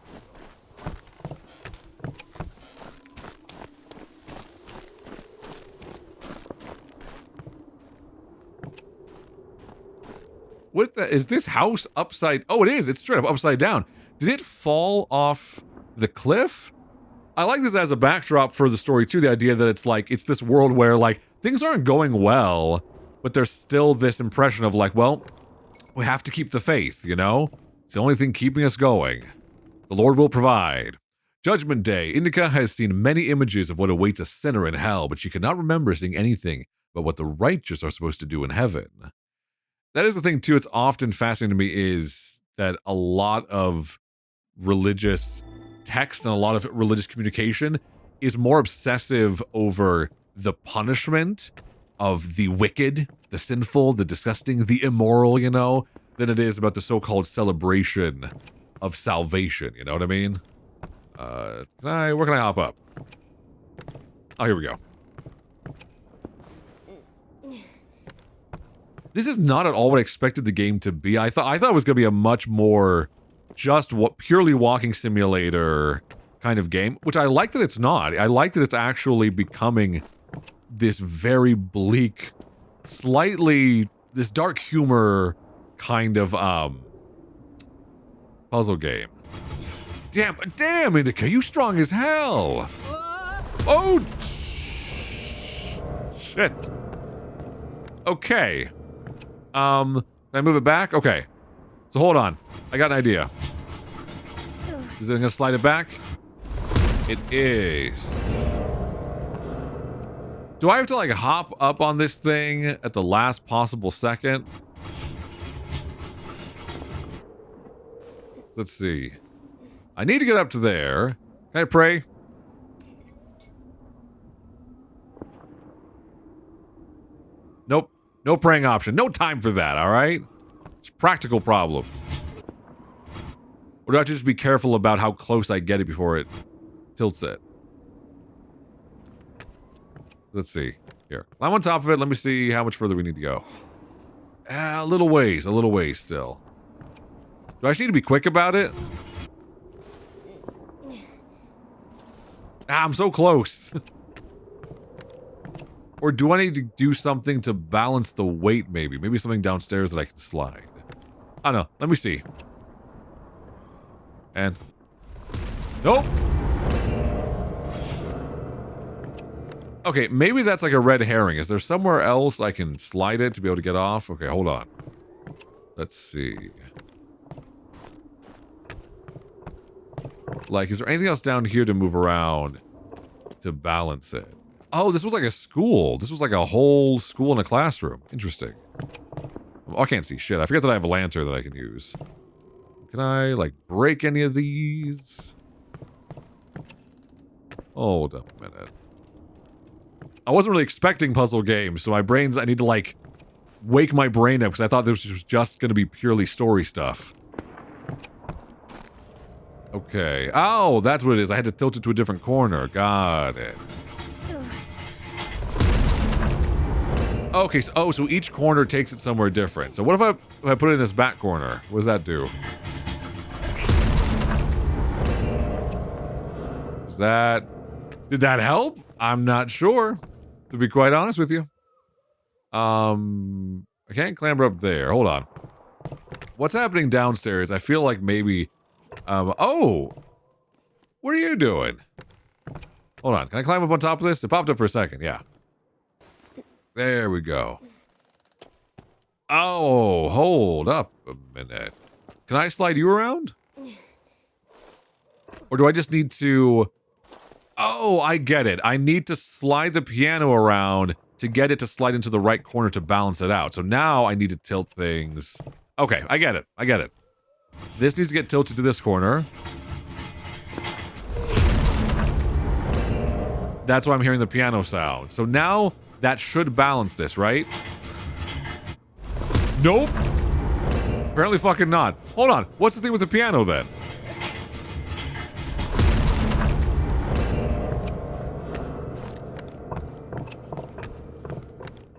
What the, is this house upside? Oh, it is. It's straight up upside down. Did it fall off the cliff? I like this as a backdrop for the story too. The idea that it's like, it's this world where like things aren't going well, but there's still this impression of like, well, we have to keep the faith, you know? It's the only thing keeping us going. The Lord will provide. Judgment Day. Indika has seen many images of what awaits a sinner in hell, but she cannot remember seeing anything about what the righteous are supposed to do in heaven. That is the thing too. It's often fascinating to me is that a lot of religious text and a lot of religious communication is more obsessive over the punishment of the wicked, the sinful, the disgusting, the immoral, you know, than it is about the so-called celebration of salvation, you know what I mean? Where can I hop up? Oh, here we go. This is not at all what I expected the game to be. I thought it was going to be a much more just purely walking simulator kind of game, which I like that it's not. I like that it's actually becoming this very bleak, slightly, this dark humor kind of, puzzle game. Damn, Indika, you strong as hell. Oh, shit. Okay. Can I move it back? Okay. So hold on. I got an idea. Is it gonna slide it back? It is. Do I have to like hop up on this thing at the last possible second? Let's see. I need to get up to there. Can I pray? Nope. No praying option. No time for that, alright? It's practical problems. Or do I have to just be careful about how close I get it before it tilts it? Let's see. Here. I'm on top of it. Let me see how much further we need to go. A little ways still. Do I just need to be quick about it? I'm so close. Or do I need to do something to balance the weight, maybe? Maybe something downstairs that I can slide. I don't know. Let me see. And... Nope! Okay, maybe that's like a red herring. Is there somewhere else I can slide it to be able to get off? Okay, hold on. Let's see. Like, is there anything else down here to move around to balance it? Oh, this was like a school. This was like a whole school and a classroom. Interesting. I can't see shit. I forget that I have a lantern that I can use. Can I, like, break any of these? Hold up a minute. I wasn't really expecting puzzle games, so I need to, like, wake my brain up because I thought this was just going to be purely story stuff. Okay. Oh, that's what it is. I had to tilt it to a different corner. Got it. Okay, so each corner takes it somewhere different. So what if I put it in this back corner? What does that do? Did that help? I'm not sure, to be quite honest with you. I can't clamber up there. Hold on. What's happening downstairs? I feel like maybe, oh! What are you doing? Hold on, can I climb up on top of this? It popped up for a second, yeah. There we go. Oh, hold up a minute. Can I slide you around? Or do I just need to... Oh, I get it. I need to slide the piano around to get it to slide into the right corner to balance it out. So now I need to tilt things. Okay, I get it. I get it. This needs to get tilted to this corner. That's why I'm hearing the piano sound. So now that should balance this, right? Nope. Apparently fucking not. Hold on. What's the thing with the piano then?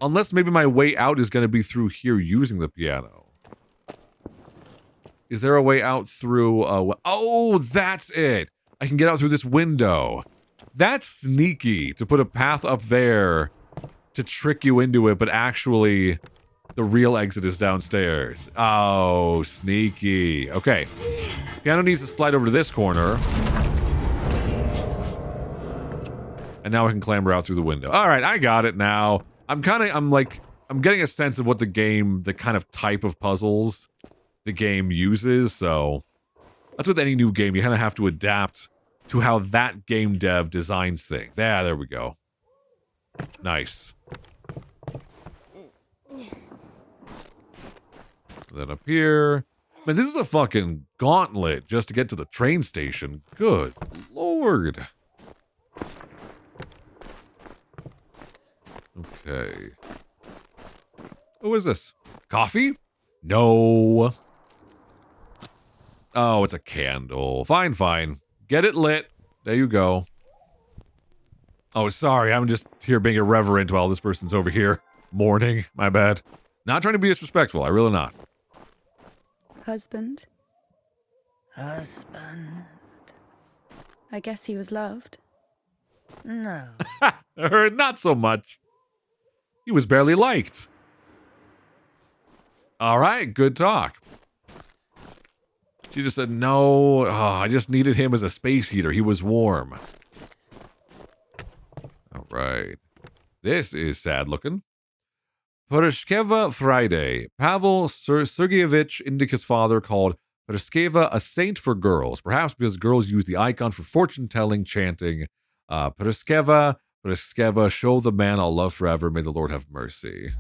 Unless maybe my way out is going to be through here using the piano. Is there a way out through... oh, that's it. I can get out through this window. That's sneaky to put a path up there to trick you into it, but actually the real exit is downstairs. Oh, sneaky. Okay. Piano needs to slide over to this corner. And now I can clamber out through the window. All right, I got it now. I'm getting a sense of what the kind of type of puzzles the game uses, so that's with any new game. You kind of have to adapt to how that game dev designs things. Yeah, there we go. Nice. Then up here. Man, this is a fucking gauntlet just to get to the train station. Good lord. Okay. Who is this? Coffee? No. Oh, it's a candle. Fine, fine. Get it lit. There you go. Oh, sorry. I'm just here being irreverent while this person's over here mourning. My bad. Not trying to be disrespectful. I really not. Husband? Husband. I guess he was loved. No. Not so much. He was barely liked. All right, good talk. She just said, no, I just needed him as a space heater. He was warm. All right. This is sad looking. Pereshkeva Friday. Pavel Sergeyevich Indika's father called Pereshkeva a saint for girls, perhaps because girls use the icon for fortune-telling, chanting, Pereshkeva, Pereshkeva, show the man I'll love forever. May the Lord have mercy.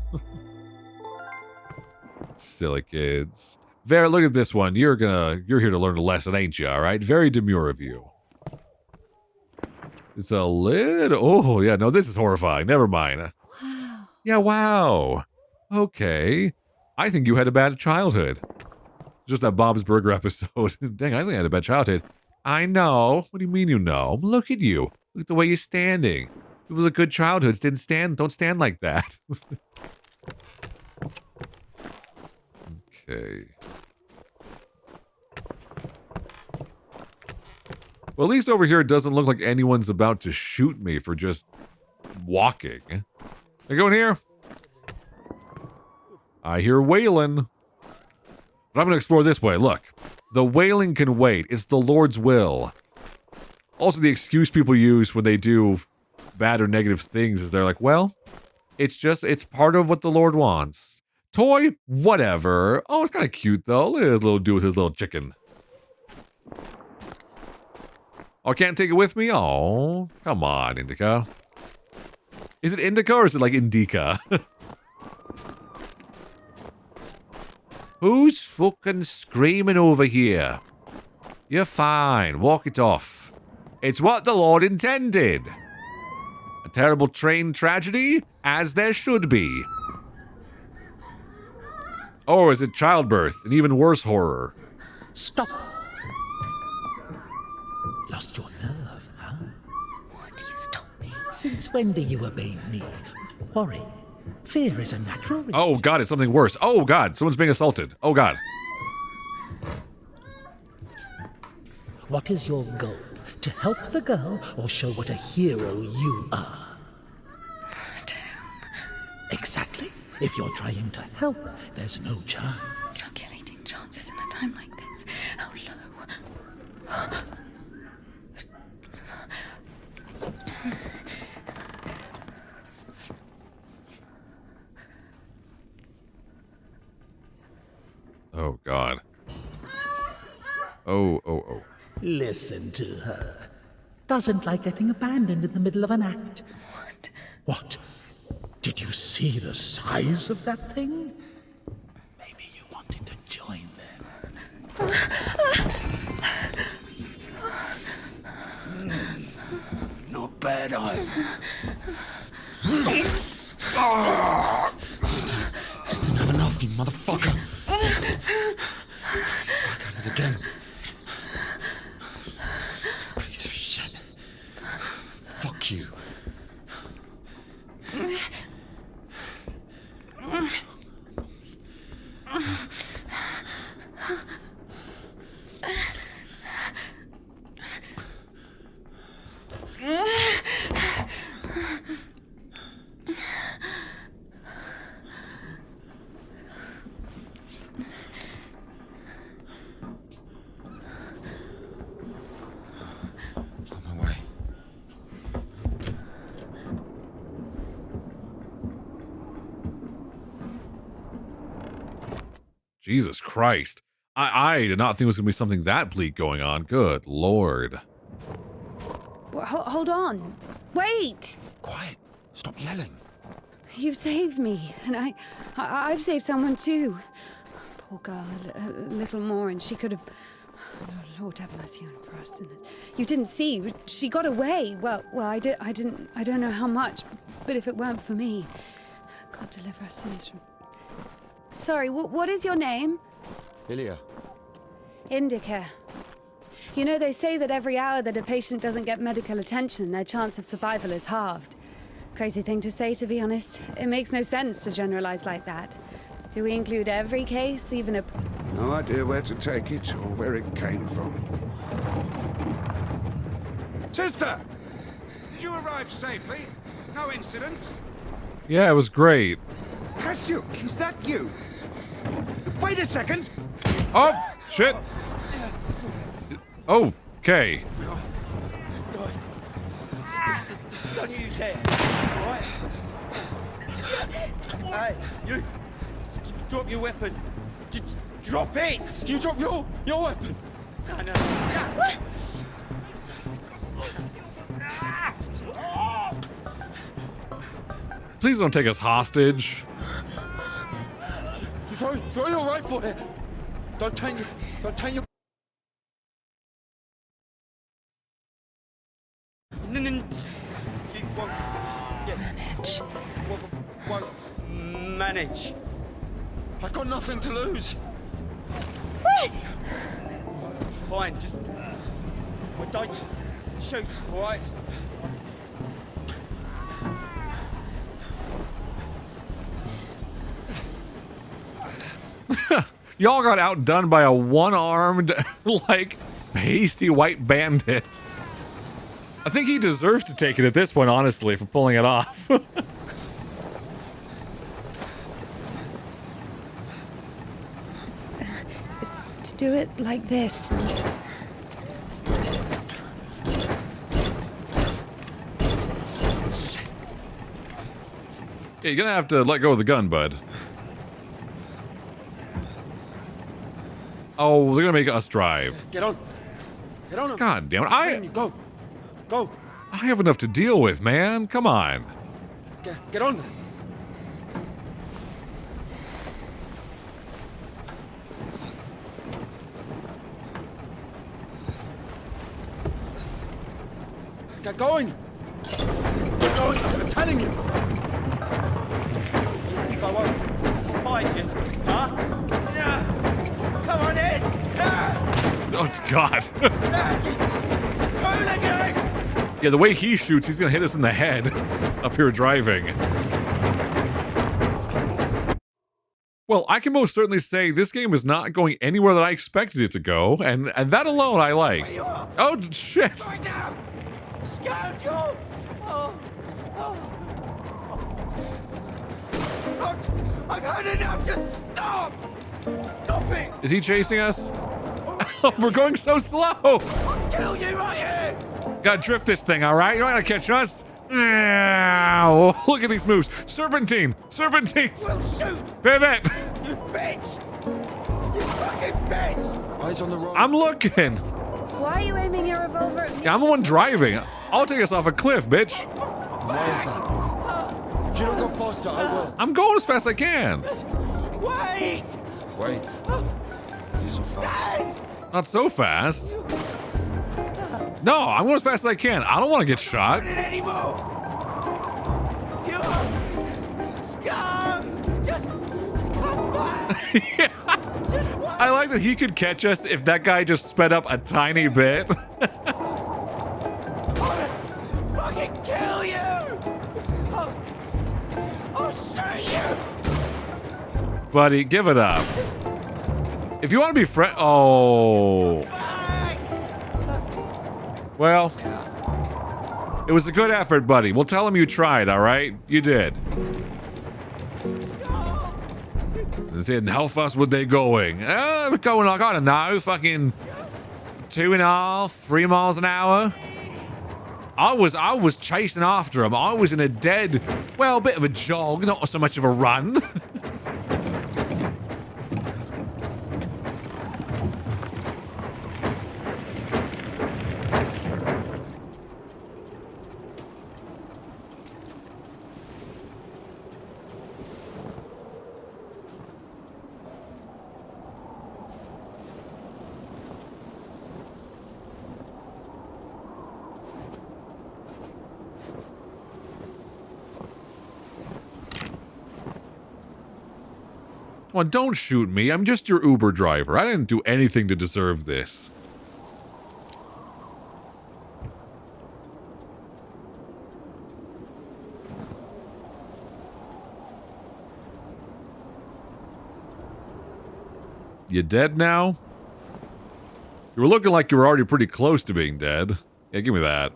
Silly kids. Vera, look at this one. You're here to learn a lesson, ain't you? All right. Very demure of you. It's a little. Oh yeah, no, this is horrifying. Never mind. Wow. Yeah, wow. Okay. I think you had a bad childhood. Just that Bob's Burger episode. Dang, I think I had a bad childhood. I know. What do you mean you know? Look at you. Look at the way you're standing. People with good childhoods don't stand like that. Okay. Well, at least over here it doesn't look like anyone's about to shoot me for just walking. I go in here. I hear wailing. But I'm going to explore this way. Look. The wailing can wait. It's the Lord's will. Also, the excuse people use when they do bad or negative things is they're like, well, it's part of what the Lord wants. Toy? Whatever. Oh, it's kind of cute, though. Look at this little dude with his little chicken. Oh, I can't take it with me? Oh, come on, Indika. Is it Indika or is it like Indika? Who's fucking screaming over here? You're fine. Walk it off. It's what the Lord intended. A terrible train tragedy, as there should be. Or is it childbirth? An even worse horror. Stop. Lost your nerve, huh? What do you stop me? Since when do you obey me? Worry. Fear is a natural reaction. Oh god, it's something worse. Oh god, someone's being assaulted. Oh god. What is your goal? To help the girl or show what a hero you are? Exactly. If you're trying to help, there's no chance. Calculating chances in a time like this. How low? Oh god. Oh. Listen to her. Doesn't like getting abandoned in the middle of an act. What? What? Did you see the size of that thing? Maybe you wanted to join them. Not bad, either. Didn't have enough, you motherfucker. He's back at it again. Piece of shit. Fuck you. On my way. Jesus Christ. I did not think there was going to be something that bleak going on. Good lord. Hold on. Wait! Quiet. Stop yelling. You've saved me, and I've saved someone too. Poor girl, a little more, and she could have. Oh, Lord have mercy on for us. And you didn't see, she got away. Well, I don't know how much, but if it weren't for me, God deliver our sins from. Sorry, what is your name? Ilya. Indika. You know, they say that every hour that a patient doesn't get medical attention, their chance of survival is halved. Crazy thing to say, to be honest. It makes no sense to generalize like that. Do we include every case, even a... No idea where to take it or where it came from. Sister! Did you arrive safely? No incidents? Yeah, it was great. Kasyuk, is that you? Wait a second! Oh, shit. Okay. Don't you dare, right? Hey, you! Drop your weapon! Drop it! You drop your weapon! No. Please don't take us hostage. Throw your rifle here! Don't turn your... Manage. I've got nothing to lose. Fine, just... Well, don't shoot, all right? Y'all got outdone by a one-armed, like, pasty white bandit. I think he deserves to take it at this point, honestly, for pulling it off. To do it like this. Yeah, you're gonna have to let go of the gun, bud. Oh, they're gonna make us drive. Get on. Get on him. God damn it, Go. Go. I have enough to deal with, man. Come on. Get on. Get going! Get going, I'm telling you! If I won't find you, huh? Come on in! Oh, God. Hooligan! Yeah, the way he shoots, he's gonna hit us in the head up here driving. Well, I can most certainly say this game is not going anywhere that I expected it to go, and that alone I like. Oh, shit! Right now! Scoundrel! Oh, I've had enough! Just stop! Stop it! Is he chasing us? We're going so slow! I'll kill you right here! Gotta drift this thing, alright? You're not gonna catch us! Ow. Look at these moves! Serpentine! Serpentine! We'll shoot! Pivot! You bitch! You fucking bitch! Eyes on the road. I'm looking! Why are you aiming your revolver at me? Yeah, I'm the one driving. I'll take us off a cliff, bitch. Why is that? If you don't go faster, I will. I'm going as fast as I can. Wait! Wait. You're so fast. Not so fast. No, I'm going as fast as I can. I don't want to get shot. Not anymore! You scum! Just come back! Yeah. Just wait! I like that he could catch us if that guy just sped up a tiny bit. Fucking kill you! I'll shoot you! Buddy, give it up. If you want to be friend, oh. Well, it was a good effort, buddy. We'll tell him you tried, all right? You did. And saying, how fast were they going? We're going like, I don't know, fucking 2.5, 3 miles an hour. I was chasing after him. I was in a dead, well, bit of a jog, not so much of a run. Come on, don't shoot me. I'm just your Uber driver. I didn't do anything to deserve this. You dead now? You were looking like you were already pretty close to being dead. Yeah, give me that.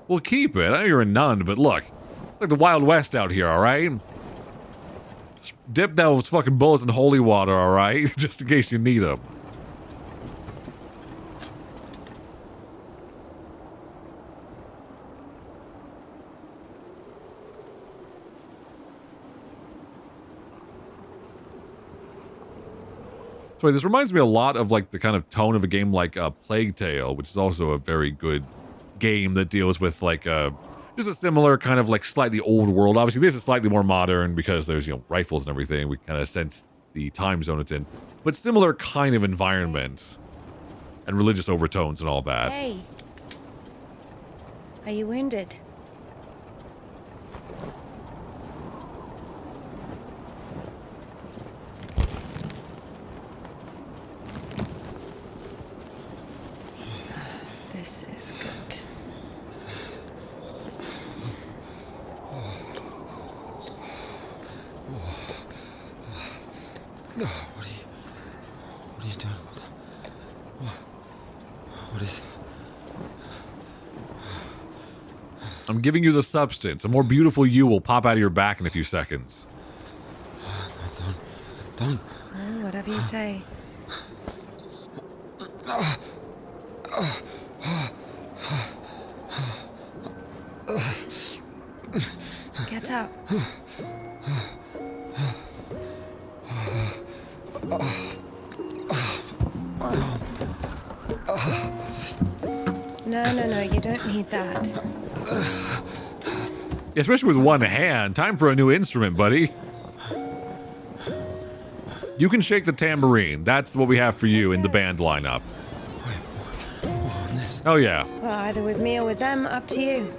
Well, keep it. I know you're a nun, but look. It's like the Wild West out here, alright? Dip those fucking bullets in holy water, alright? Just in case you need them. Sorry, this reminds me a lot of like the kind of tone of a game like Plague Tale, which is also a very good game that deals with like just a similar kind of like slightly old world. Obviously, this is slightly more modern because there's, you know, rifles and everything. We kind of sense the time zone it's in. But similar kind of environment and religious overtones and all that. Hey. Are you wounded? This is good. What are you doing? What is... I'm giving you the substance. A more beautiful you will pop out of your back in a few seconds. Don't. Oh, whatever you say. Get up. No, you don't need that. Yeah, especially with one hand. Time for a new instrument, buddy. You can shake the tambourine. That's what we have for you in the band lineup. Wait, more on this. Yes. Oh yeah. Well, either with me or with them, up to you.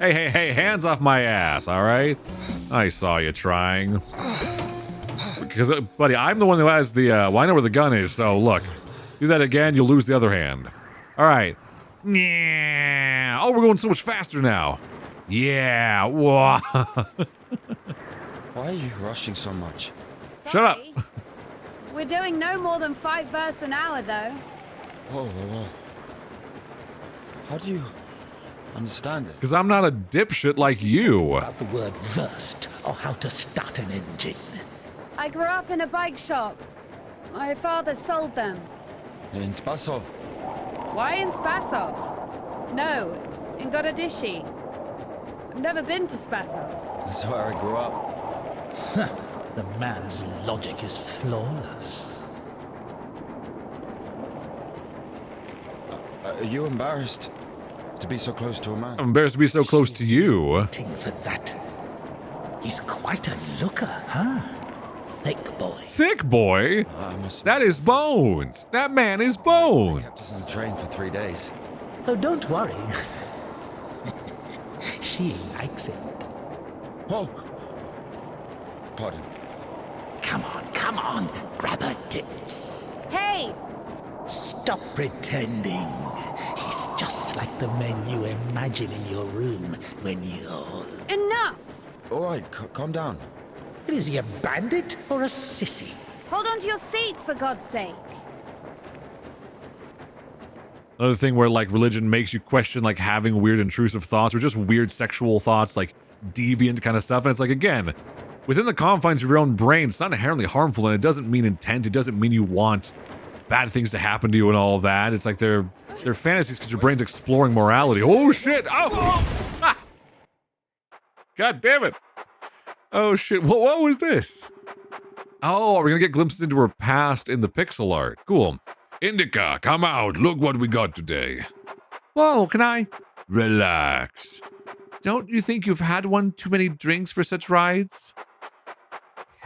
Hey, hands off my ass, all right? I saw you trying. Because, buddy, I'm the one who has the, well, I know where the gun is, so look. Do that again, you'll lose the other hand. All right. Yeah. Oh, we're going so much faster now. Yeah. Whoa. Why are you rushing so much? Shut up. Sorry. We're doing no more than 5 verses an hour, though. Whoa. How do you understand it? Because I'm not a dipshit like you. About the word versed, or how to start an engine. I grew up in a bike shop. My father sold them. In Spasov. Why in Spasov? No, in Gorodishi. I've never been to Spasov. That's where I grew up. The man's logic is flawless. Are you embarrassed to be so close to a man? I'm embarrassed to be so close to you. Waiting for that. He's quite a looker, huh? Thick boy. Thick boy? That is Bones. That man is Bones. On the train for 3 days. Oh, don't worry. She likes it. Oh! Pardon. Come on. Grab her tits. Hey! Stop pretending. He's just like the men you imagine in your room when you're... Enough! All right, calm down. Is he a bandit or a sissy? Hold on to your seat, for God's sake. Another thing where, like, religion makes you question, like, having weird intrusive thoughts or just weird sexual thoughts, like deviant kind of stuff. And it's like, again, within the confines of your own brain, it's not inherently harmful, and it doesn't mean intent. It doesn't mean you want bad things to happen to you and all of that. It's like they're fantasies because your brain's exploring morality. Oh, shit! Oh! Ah! God damn it! Oh, shit. What was this? Oh, we're gonna get glimpses into her past in the pixel art. Cool. Indika, come out. Look what we got today. Whoa, can I? Relax. Don't you think you've had one too many drinks for such rides?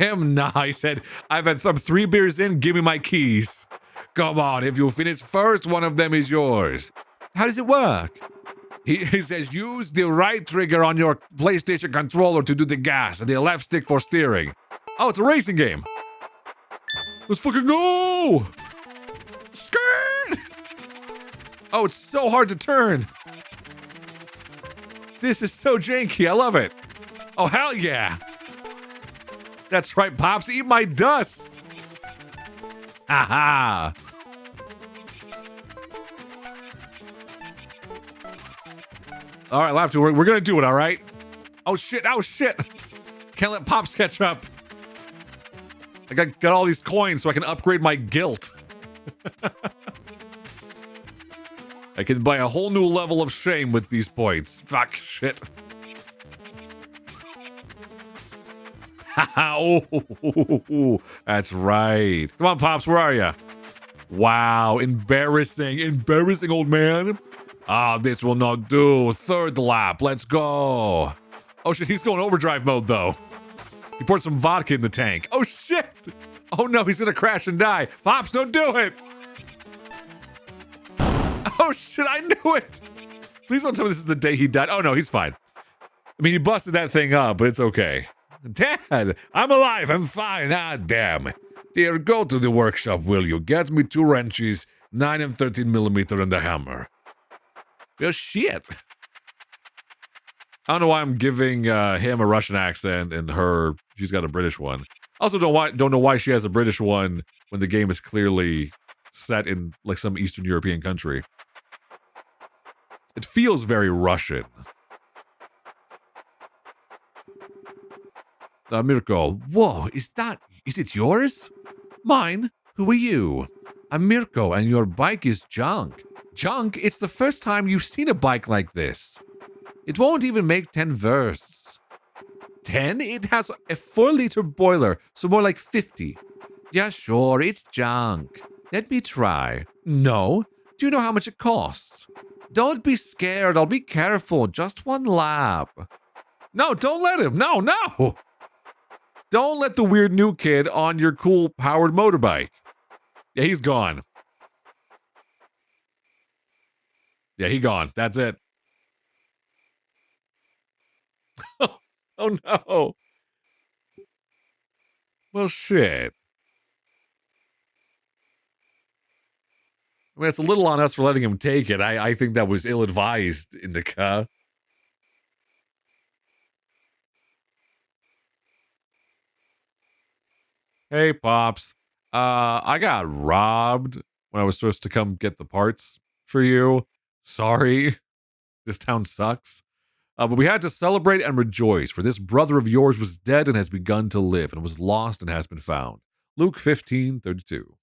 Nah, I said, I've had some 3 beers in, give me my keys. Come on, if you finish first, one of them is yours. How does it work? He says use the right trigger on your PlayStation controller to do the gas and the left stick for steering. Oh, it's a racing game. Let's fucking go! Skirt! Oh, it's so hard to turn. This is so janky, I love it. Oh, hell yeah. That's right, Pops, eat my dust. Haha. All right, Laughter, we're gonna do it, all right? Oh shit, Can't let Pops catch up. I got all these coins so I can upgrade my guilt. I can buy a whole new level of shame with these points. Fuck, shit. Oh, that's right. Come on, Pops, where are you? Wow, embarrassing, old man. Ah, this will not do. 3rd lap, let's go. Oh shit, he's going overdrive mode though. He poured some vodka in the tank. Oh shit! Oh no, he's gonna crash and die. Pops, don't do it! Oh shit, I knew it! Please don't tell me this is the day he died. Oh no, he's fine. I mean, he busted that thing up, but it's okay. Dad, I'm alive, I'm fine. Ah, damn. Dear, go to the workshop, will you? Get me 2 wrenches, 9 and 13 millimeter, and a hammer. Oh, shit. I don't know why I'm giving him a Russian accent and her, she's got a British one. Also don't know why she has a British one when the game is clearly set in like some Eastern European country. It feels very Russian. Mirko, whoa, is it yours? Mine? Who are you? I'm Mirko and your bike is junk. Junk? It's the first time you've seen a bike like this. It won't even make 10 versts. 10? It has a 4-liter boiler, so more like 50. Yeah, sure, it's junk. Let me try. No? Do you know how much it costs? Don't be scared. I'll be careful. Just one lap. No, don't let him. No, no. Don't let the weird new kid on your cool powered motorbike. Yeah, he's gone. Yeah, he gone. That's it. Oh no. Well, shit. I mean, it's a little on us for letting him take it. I think that was ill-advised, Indika. Hey, Pops. I got robbed when I was supposed to come get the parts for you. Sorry. This town sucks. But we had to celebrate and rejoice, for this brother of yours was dead and has begun to live, and was lost and has been found. Luke 15:32.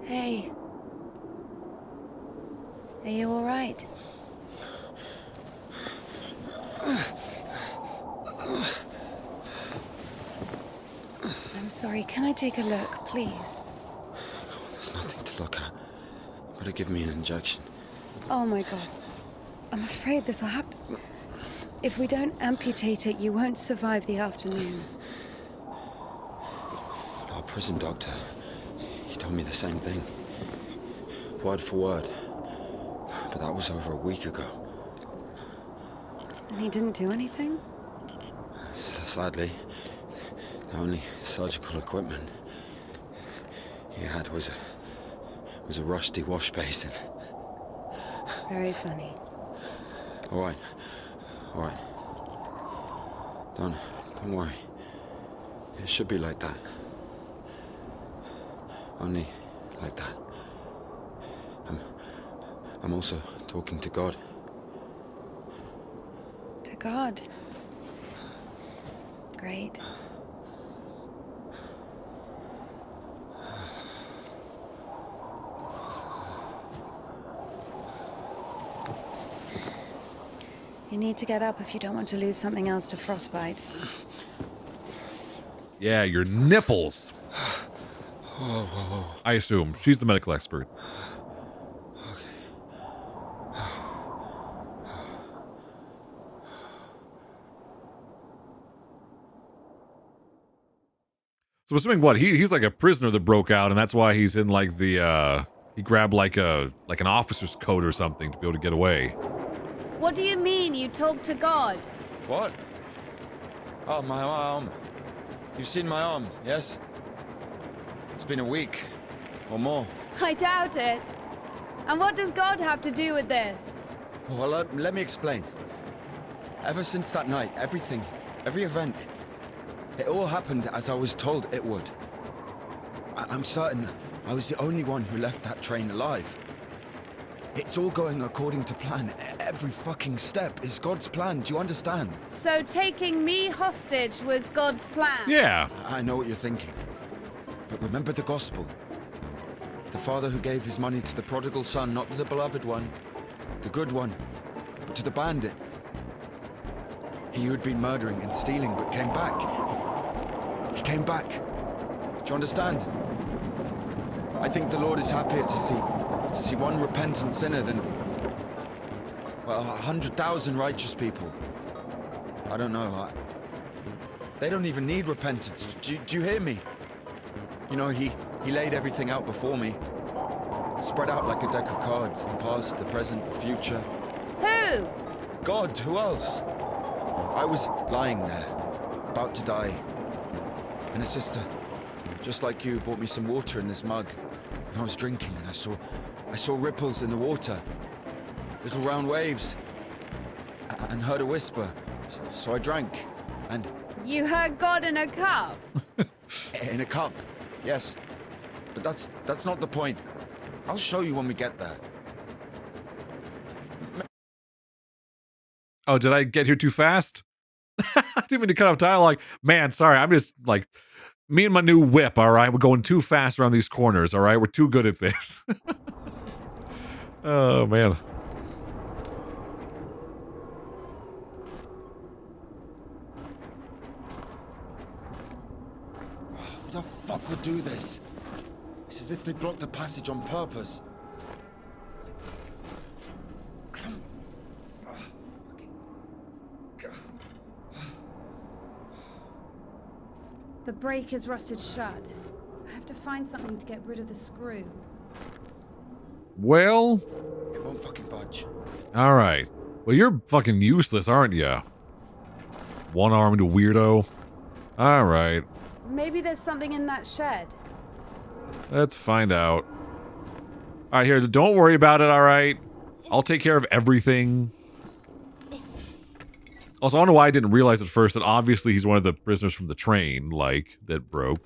Hey. Are you all right? I'm sorry, can I take a look, please? There's nothing to look at. You better give me an injection. Oh my god. I'm afraid this'll have to... If we don't amputate it, you won't survive the afternoon. Our prison doctor, he told me the same thing. Word for word. But that was over a week ago. And he didn't do anything? Sadly, the only surgical equipment he had was a rusty wash basin. Very funny. All right. Don't worry. It should be like that. Only like that. I'm also talking to God. To God. Great. You need to get up if you don't want to lose something else to frostbite. Yeah, your nipples. I assume. She's the medical expert. So I'm assuming what? He's like a prisoner that broke out, and that's why he's in like the he grabbed like an officer's coat or something to be able to get away. What do you mean you talk to God? What? Oh, my arm. You've seen my arm, yes? It's been a week. Or more. I doubt it. And what does God have to do with this? Well, let me explain. Ever since that night, every event, it all happened as I was told it would. I'm certain I was the only one who left that train alive. It's all going according to plan. Every fucking step is God's plan. Do you understand? So taking me hostage was God's plan? Yeah. I know what you're thinking. But remember the gospel. The father who gave his money to the prodigal son, not to the beloved one, the good one, but to the bandit. He who had been murdering and stealing but came back. He came back. Do you understand? I think the Lord is happier to see one repentant sinner than, well, 100,000 righteous people. I don't know. They don't even need repentance. Do you hear me? You know, he laid everything out before me. Spread out like a deck of cards. The past, the present, the future. Who? God, who else? I was lying there, about to die. And a sister, just like you, brought me some water in this mug. And I was drinking and I saw ripples in the water. Little round waves. And heard a whisper. So I drank. And... You heard God in a cup? In a cup, yes. But that's not the point. I'll show you when we get there. Oh, did I get here too fast? I didn't mean to cut off dialogue. Man, sorry. I'm just like, me and my new whip, all right? We're going too fast around these corners, all right? We're too good at this. Oh, man. Who the fuck would do this? It's as if they blocked the passage on purpose. The brake is rusted shut. I have to find something to get rid of the screw. Well... It won't fucking budge. Alright. Well, you're fucking useless, aren't ya? One-armed weirdo. Alright. Maybe there's something in that shed. Let's find out. Alright, here, don't worry about it, alright? I'll take care of everything. Also, I don't know why I didn't realize at first that obviously he's one of the prisoners from the train, like, that broke.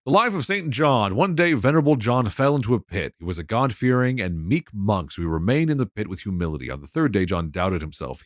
The life of St. John. One day, Venerable John fell into a pit. He was a God-fearing and meek monk, so he remained in the pit with humility. On the third day, John doubted himself.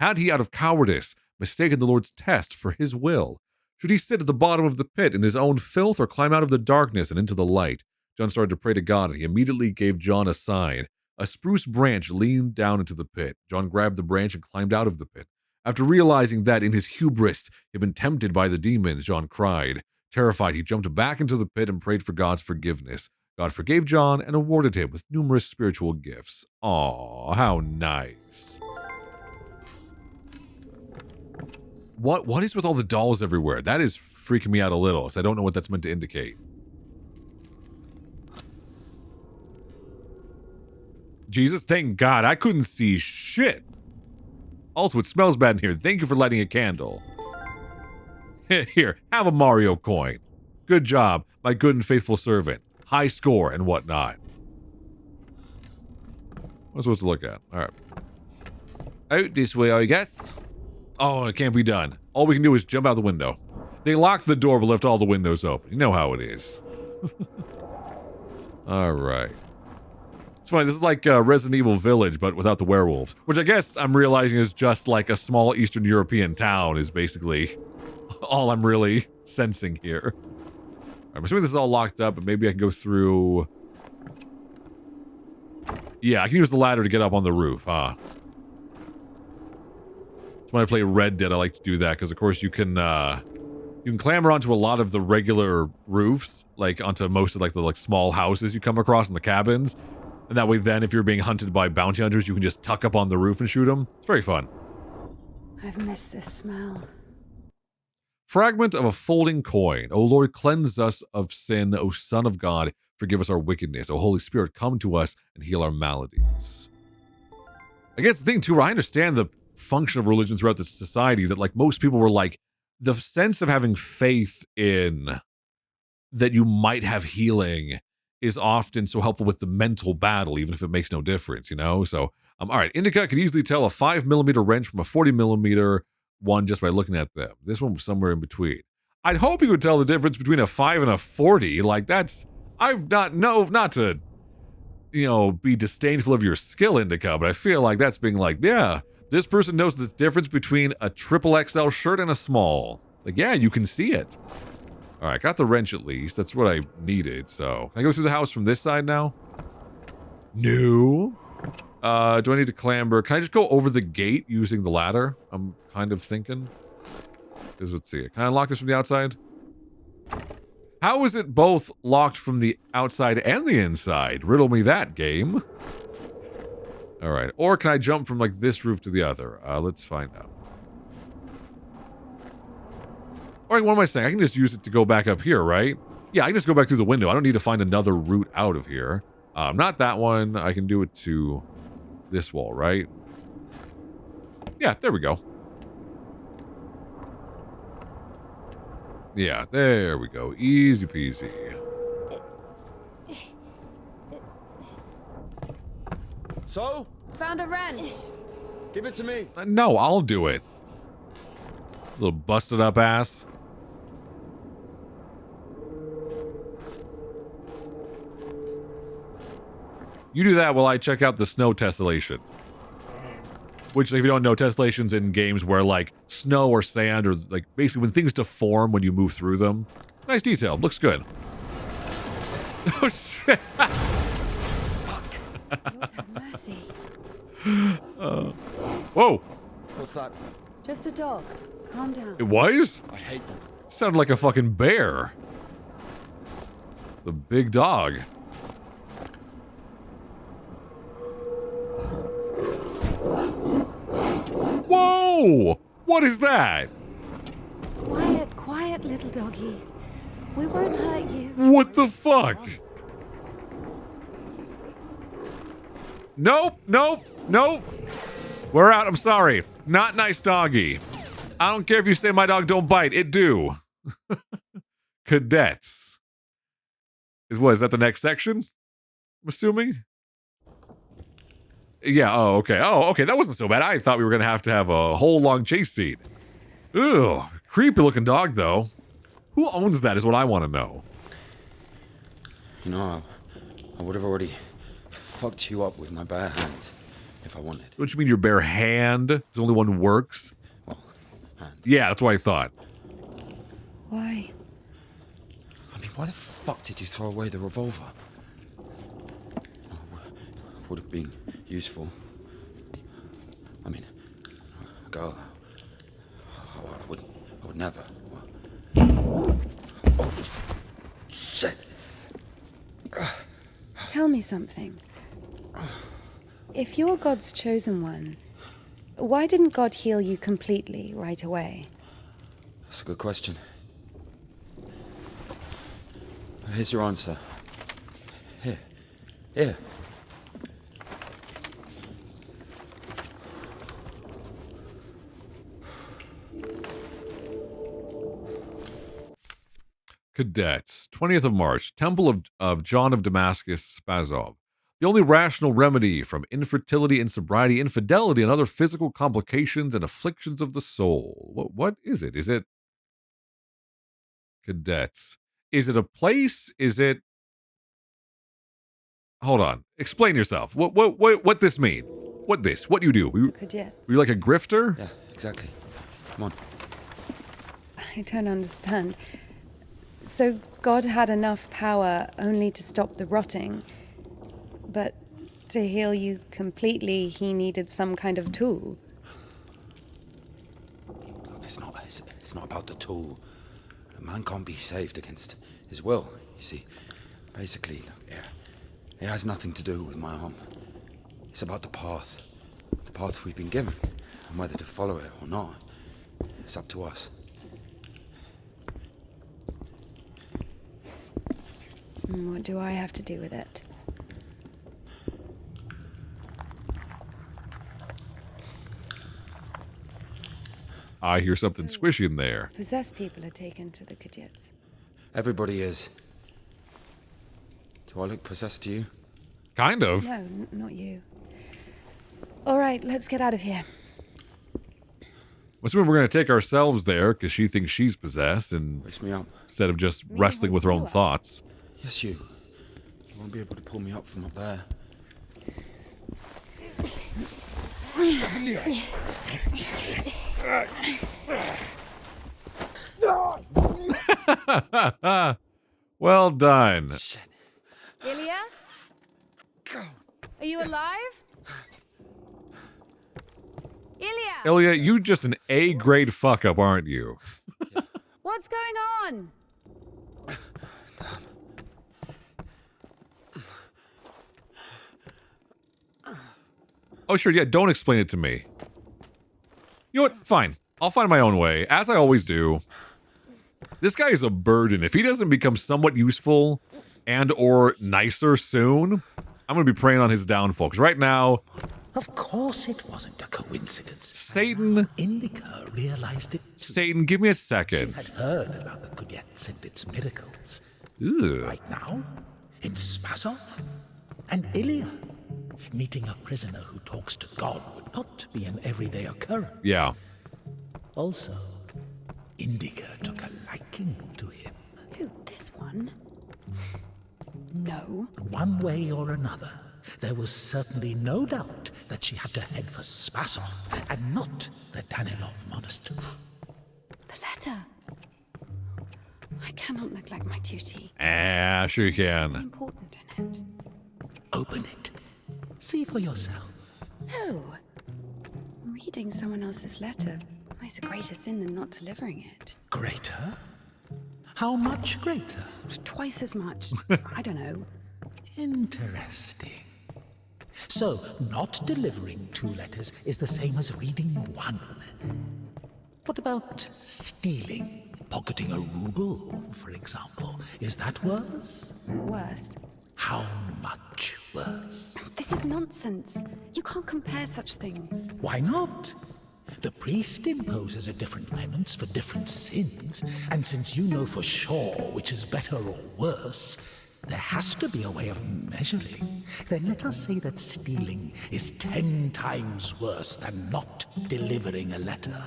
Had he, out of cowardice, mistaken the Lord's test for his will? Should he sit at the bottom of the pit in his own filth, or climb out of the darkness and into the light? John started to pray to God, and he immediately gave John a sign. A spruce branch leaned down into the pit. John grabbed the branch and climbed out of the pit. After realizing that, in his hubris, he had been tempted by the demons, John cried. Terrified, he jumped back into the pit and prayed for God's forgiveness. God forgave John and awarded him with numerous spiritual gifts. Aw, how nice. What is with all the dolls everywhere? That is freaking me out a little, because I don't know what that's meant to indicate. Jesus, thank God, I couldn't see shit. Also, it smells bad in here. Thank you for lighting a candle. Here, have a Mario coin. Good job, my good and faithful servant. High score and whatnot. What am I supposed to look at? Alright. Out this way, I guess. Oh, it can't be done. All we can do is jump out the window. They locked the door but left all the windows open. You know how it is. Alright. It's funny, this is like Resident Evil Village, but without the werewolves. Which I guess I'm realizing is just like a small Eastern European town is basically all I'm really sensing here. I'm assuming this is all locked up, but maybe I can go through... Yeah, I can use the ladder to get up on the roof, huh? So when I play Red Dead, I like to do that, because of course you can clamber onto a lot of the regular roofs, like onto most of like the small houses you come across in the cabins. And that way then, if you're being hunted by bounty hunters, you can just tuck up on the roof and shoot them. It's very fun. I've missed this smell. Fragment of a folding coin. O Lord, cleanse us of sin. O Son of God, forgive us our wickedness. O Holy Spirit, come to us and heal our maladies. I guess the thing too, I understand the function of religion throughout the society, that like most people were like, the sense of having faith in that you might have healing is often so helpful with the mental battle, even if it makes no difference, you know? So, all right, Indika could easily tell a 5mm wrench from a 40mm one just by looking at them. This one was somewhere in between. I'd hope you could tell the difference between a 5 and a 40. Like, that's... not to, you know, be disdainful of your skill, Indika, but I feel like that's being like, yeah, this person knows the difference between a XXL shirt and a small. Like, yeah, you can see it. All right, got the wrench at least. That's what I needed, so... Can I go through the house from this side now? No. Do I need to clamber? Can I just go over the gate using the ladder? I'm kind of thinking. Because let's see. Can I unlock this from the outside? How is it both locked from the outside and the inside? Riddle me that, game. All right. Or can I jump from like this roof to the other? Let's find out. All right, what am I saying? I can just use it to go back up here, right? Yeah, I can just go back through the window. I don't need to find another route out of here. Not that one. I can do it to this wall, right? Yeah, there we go. Yeah, there we go. Easy peasy. So? Found a wrench. Give it to me. No, I'll do it. Little busted up ass. You do that while I check out the snow tessellation. Which, if you don't know, tessellation's in games where, like, snow or sand or, like, basically when things deform when you move through them. Nice detail. Looks good. Oh, shit. Lord have mercy. Whoa. What's that? Just a dog. Calm down. It was? I hate them. Sounded like a fucking bear. The big dog. Whoa! What is that? Quiet, quiet, little doggy. We won't hurt you. What the fuck? Nope, nope, nope. We're out, I'm sorry. Not nice doggy. I don't care if you say my dog don't bite, it do. Cadets. Is that the next section? I'm assuming? Yeah, oh, okay. Oh, okay, that wasn't so bad. I thought we were gonna have to have a whole long chase scene. Ew, creepy looking dog, though. Who owns that is what I want to know. You know, I would have already fucked you up with my bare hands if I wanted. What you mean your bare hand? There's only one works? Well, hand. Yeah, that's what I thought. Why? I mean, why the fuck did you throw away the revolver? Would have been useful. I mean, a girl. I would never. Oh, shit. Tell me something. If you're God's chosen one, why didn't God heal you completely right away? That's a good question. Here's your answer. Here. Cadets, 20th of March, Temple of John of Damascus, Spazov. The only rational remedy from infertility, insobriety, infidelity, and other physical complications and afflictions of the soul. What is it? Is it... Cadets. Is it a place? Is it... Hold on. Explain yourself. What this mean? What this? What you do? Cadets. Were you like a grifter? Yeah, exactly. Come on. I don't understand. So God had enough power only to stop the rotting, but to heal you completely, he needed some kind of tool. Look, it's not about the tool. A man can't be saved against his will, you see. Basically, look, it has nothing to do with my arm. It's about the path we've been given, and whether to follow it or not, it's up to us. What do I have to do with it? I hear something squishy in there. Possessed people are taken to the Cadets. Everybody is. Do I look possessed to you? Kind of. No, not you. All right, let's get out of here. Assuming we're going to take ourselves there because she thinks she's possessed and Hoist me up. instead of just wrestling with her own thoughts. Yes, you. You won't be able to pull me up from up there. Well done. Ilya? Are you alive? Ilya! Ilya, you just an A-grade fuck-up, aren't you? What's going on? Oh, sure, yeah, don't explain it to me. You know what? Fine. I'll find my own way, as I always do. This guy is a burden. If he doesn't become somewhat useful and or nicer soon, I'm going to be preying on his downfall. Because right now... Of course it wasn't a coincidence. Satan... Indika realized it. Satan, give me a second. She had heard about the Kudets and its miracles. Ugh. Right now, in Spazov and Ilya. Meeting a prisoner who talks to God would not be an everyday occurrence. Yeah. Also, Indika took a liking to him. Who, this one? No. One way or another, there was certainly no doubt that she had to head for Spasov and not the Danilov Monastery. The letter. I cannot neglect my duty. Sure you Something can. important in it. Open it. See for yourself. No. Reading someone else's letter is a greater sin than not delivering it. Greater? How much greater? Twice as much. I don't know. Interesting. So, not delivering 2 letters is the same as reading 1. What about stealing? Pocketing a ruble, for example. Is that worse? Worse. How much worse? This is nonsense. You can't compare such things. Why not? The priest imposes a different penance for different sins, and since you know for sure which is better or worse, there has to be a way of measuring. Then let us say that stealing is 10 times worse than not delivering a letter.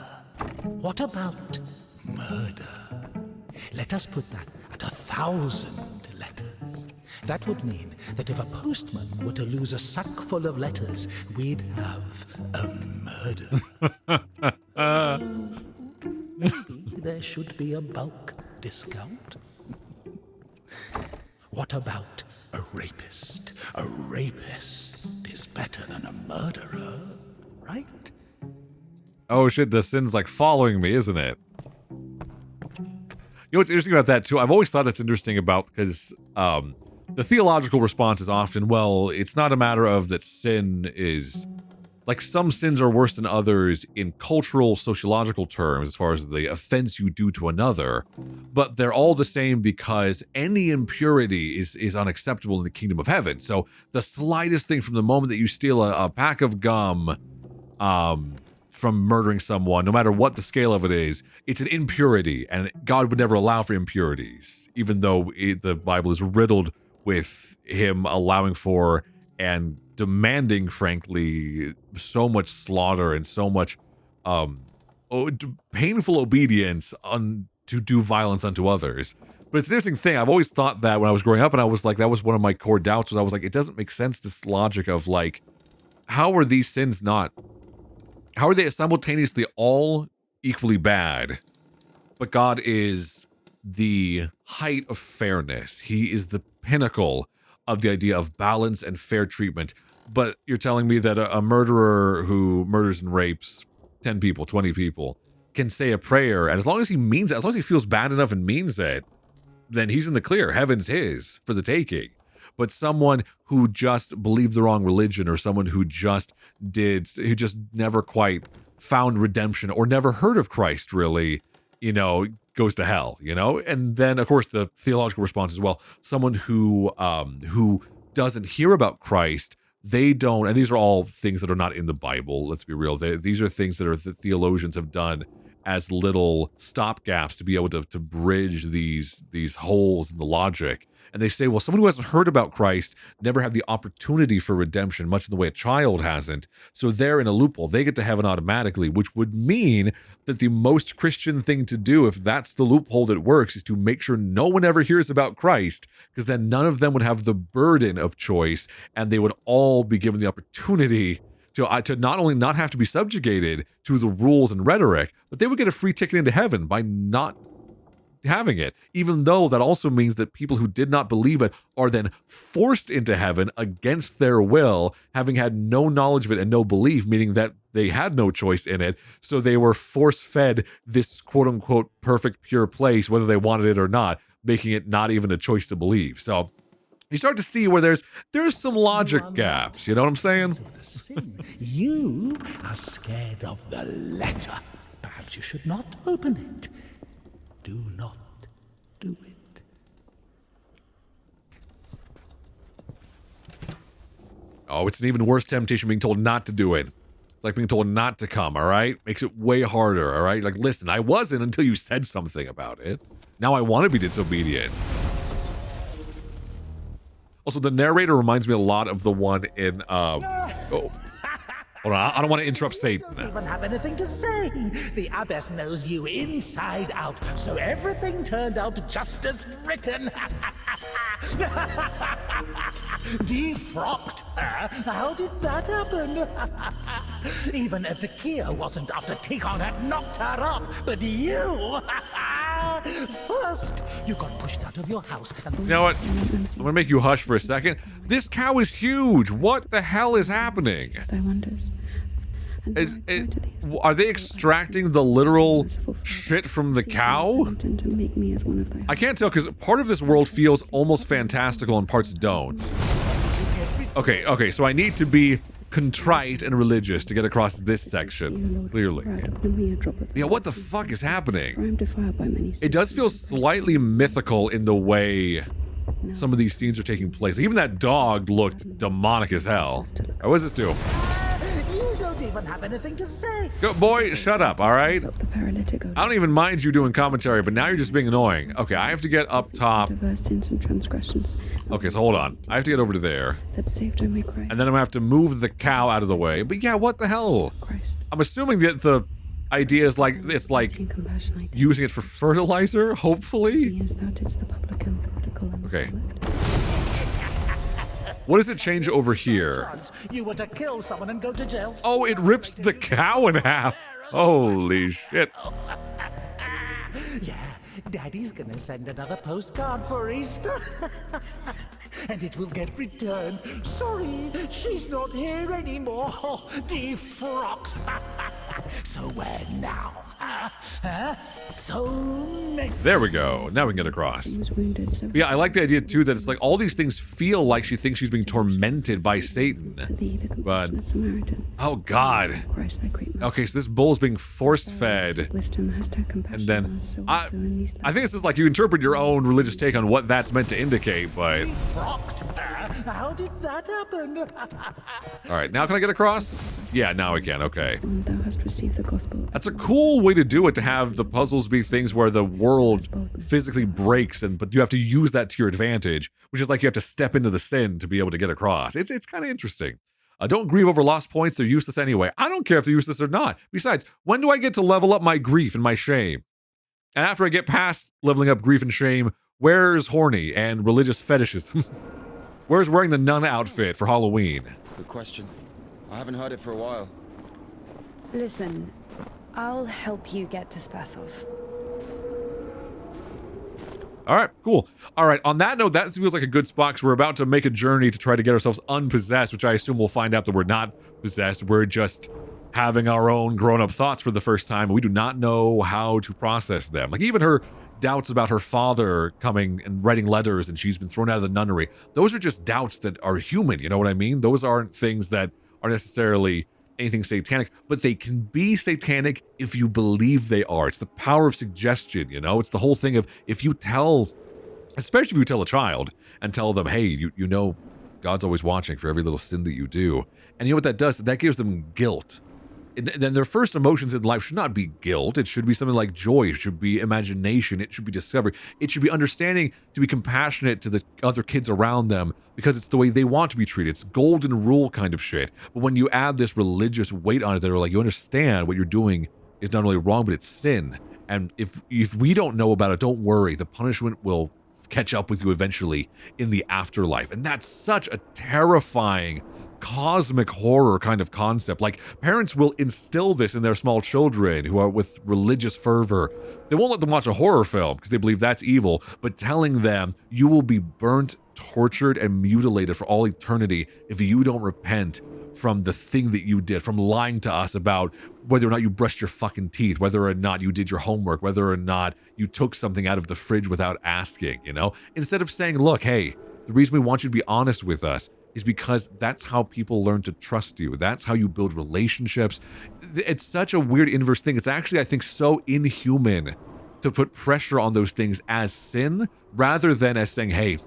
What about murder? Let us put that at 1,000 letters. That would mean that if a postman were to lose a sack full of letters, we'd have a murder. Maybe there should be a bulk discount. What about a rapist? A rapist is better than a murderer, right? Oh shit, the sin's like following me, isn't it? You know what's interesting about that too? I've always thought that's interesting about because the theological response is often, well, it's not a matter of that sin is like some sins are worse than others in cultural, sociological terms as far as the offense you do to another, but they're all the same because any impurity is unacceptable in the kingdom of heaven. So the slightest thing from the moment that you steal a pack of gum from murdering someone, no matter what the scale of it is, it's an impurity, and God would never allow for impurities, even though the Bible is riddled with him allowing for and demanding, frankly, so much slaughter and so much painful obedience to do violence unto others. But it's an interesting thing. I've always thought that when I was growing up, and I was like, that was one of my core doubts, was I was like, it doesn't make sense, this logic of like, how are these sins not... How are they simultaneously all equally bad, but God is the height of fairness. He is the pinnacle of the idea of balance and fair treatment. But you're telling me that a murderer who murders and rapes 10 people, 20 people, can say a prayer, and as long as he means it, as long as he feels bad enough and means it, then he's in the clear. Heaven's his for the taking. But someone who just believed the wrong religion, or someone who just never quite found redemption or never heard of Christ really, goes to hell, And then, of course, the theological response as well. Someone who doesn't hear about Christ, they don't, and these are all things that are not in the Bible, let's be real. These are things that the theologians have done as little stopgaps to be able to bridge these holes in the logic. And they say, well, someone who hasn't heard about Christ never had the opportunity for redemption, much in the way a child hasn't. So they're in a loophole. They get to heaven automatically, which would mean that the most Christian thing to do, if that's the loophole that works, is to make sure no one ever hears about Christ, because then none of them would have the burden of choice, and they would all be given the opportunity to not only not have to be subjugated to the rules and rhetoric, but they would get a free ticket into heaven by not having it, even though that also means that people who did not believe it are then forced into heaven against their will, having had no knowledge of it and no belief, meaning that they had no choice in it. So they were force-fed this quote-unquote perfect, pure place, whether they wanted it or not, making it not even a choice to believe. So you start to see where there's some logic gaps, you know what I'm saying? You are scared of the letter. Perhaps you should not open it. Do not do it. Oh, it's an even worse temptation being told not to do it. It's like being told not to come, all right? Makes it way harder, all right? Like, listen, I wasn't until you said something about it. Now I want to be disobedient. Also, the narrator reminds me a lot of the one in, Hold on, I don't want to interrupt Satan. Don't even have anything to say. The abbess knows you inside out, so everything turned out just as written. Defrocked her? How did that happen? Even if Evdokia wasn't after Tikhon had knocked her up, but you... First, you got pushed out of your house and... You know what? I'm gonna make you hush for a second. This cow is huge. What the hell is happening? Are they extracting the literal shit from the cow? I can't tell because part of this world feels almost fantastical and parts don't. Okay, so I need to be contrite and religious to get across this section, clearly. Yeah, what the fuck is happening? It does feel slightly mythical in the way some of these scenes are taking place. Even that dog looked demonic as hell. What does this do? Even have anything to say. Go, boy, shut up, all right? I don't even mind you doing commentary, but now you're just being annoying. Okay, I have to get up top. Okay, so hold on. I have to get over to there. And then I'm gonna have to move the cow out of the way. But yeah, what the hell? I'm assuming that the idea is like, it's like using it for fertilizer, hopefully? Okay. What does it change over here? You were to kill someone and go to jail. Oh, it rips the cow in half. Holy shit. Yeah, Daddy's gonna send another postcard for Easter. And it will get returned. Sorry, she's not here anymore. Defrocked. So where now? So many. There we go. Now we can get across. But yeah, I like the idea too that it's like all these things feel like she thinks she's being tormented by Satan. But oh god. Okay, so this bull is being force fed. And then I think this is like you interpret your own religious take on what that's meant to indicate, but how did that happen? Alright, now can I get across? Yeah, now I can, okay. That's a cool way to do it, to have the puzzles be things where the world physically breaks, but you have to use that to your advantage, which is like you have to step into the sin to be able to get across. It's kind of interesting. Don't grieve over lost points, they're useless anyway. I don't care if they're useless or not. Besides, when do I get to level up my grief and my shame? And after I get past leveling up grief and shame, where's horny and religious fetishism? Where's wearing the nun outfit for Halloween? Good question. I haven't heard it for a while. Listen, I'll help you get to Spasov. All right, cool. All right, on that note, that feels like a good spot because we're about to make a journey to try to get ourselves unpossessed, which I assume we'll find out that we're not possessed. We're just having our own grown-up thoughts for the first time. We do not know how to process them. Like even her doubts about her father coming and writing letters and she's been thrown out of the nunnery. Those are just doubts that are human, you know what I mean? Those aren't things that are necessarily anything satanic, but they can be satanic if you believe they are. It's the power of suggestion, you know? It's the whole thing of if you tell, especially if you tell a child and tell them, hey, you know God's always watching for every little sin that you do. And you know what that does? That gives them guilt. Then their first emotions in life should not be guilt. It should be something like joy. It should be imagination. It should be discovery. It should be understanding to be compassionate to the other kids around them because it's the way they want to be treated. It's golden rule kind of shit. But when you add this religious weight on it, they're like, you understand what you're doing is not only wrong, but it's sin. And if we don't know about it, don't worry. The punishment will catch up with you eventually in the afterlife. And that's such a terrifying cosmic horror kind of concept. Like parents will instill this in their small children who are with religious fervor. They won't let them watch a horror film because they believe that's evil, but telling them you will be burnt, tortured, and mutilated for all eternity if you don't repent from the thing that you did, from lying to us about whether or not you brushed your fucking teeth, whether or not you did your homework, whether or not you took something out of the fridge without asking, you know? Instead of saying, look, hey, the reason we want you to be honest with us is because that's how people learn to trust you. That's how you build relationships. It's such a weird inverse thing. It's actually, I think, so inhuman to put pressure on those things as sin rather than as saying, hey,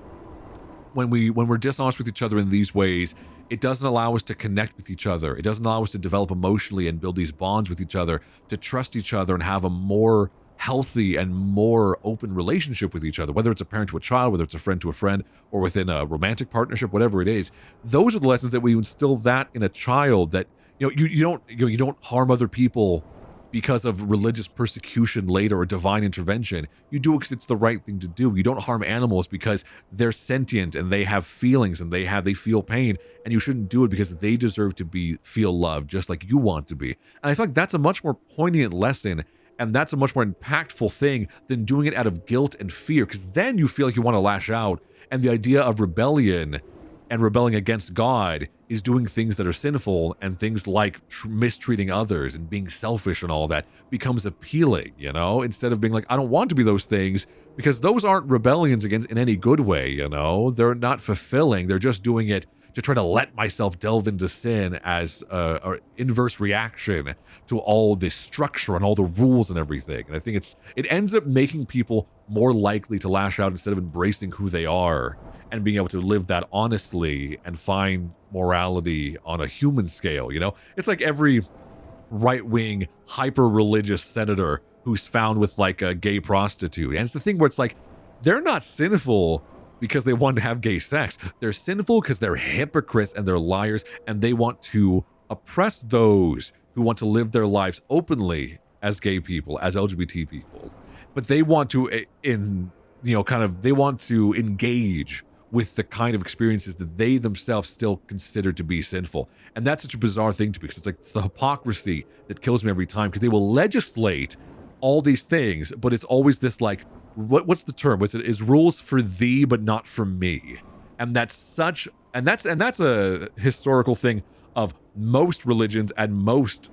when we're dishonest with each other in these ways, it doesn't allow us to connect with each other. It doesn't allow us to develop emotionally and build these bonds with each other, to trust each other and have a more healthy and more open relationship with each other, whether it's a parent to a child, whether it's a friend to a friend, or within a romantic partnership, whatever it is. Those are the lessons that we instill that in a child that, You don't harm other people because of religious persecution later or divine intervention. You do it because it's the right thing to do. You don't harm animals because they're sentient and they have feelings and they feel pain, and you shouldn't do it because they deserve to feel loved just like you want to be. And I feel like that's a much more poignant lesson, and that's a much more impactful thing than doing it out of guilt and fear, because then you feel like you want to lash out, and the idea of rebellion and rebelling against God is doing things that are sinful, and things like mistreating others and being selfish and all that becomes appealing, instead of being like, I don't want to be those things, because those aren't rebellions against in any good way, they're not fulfilling. They're just doing it to try to let myself delve into sin as an inverse reaction to all this structure and all the rules and everything. And I think it ends up making people more likely to lash out instead of embracing who they are and being able to live that honestly and find morality on a human scale. It's like every right-wing, hyper-religious senator who's found with like a gay prostitute. And it's the thing where it's like, they're not sinful because they want to have gay sex. They're sinful because they're hypocrites and they're liars, and they want to oppress those who want to live their lives openly as gay people, as LGBT people. But they want to, they want to engage with the kind of experiences that they themselves still consider to be sinful. And that's such a bizarre thing to me, because it's the hypocrisy that kills me every time, because they will legislate all these things, but it's always this like, what's the term? Is rules for thee but not for me. And that's a historical thing of most religions and most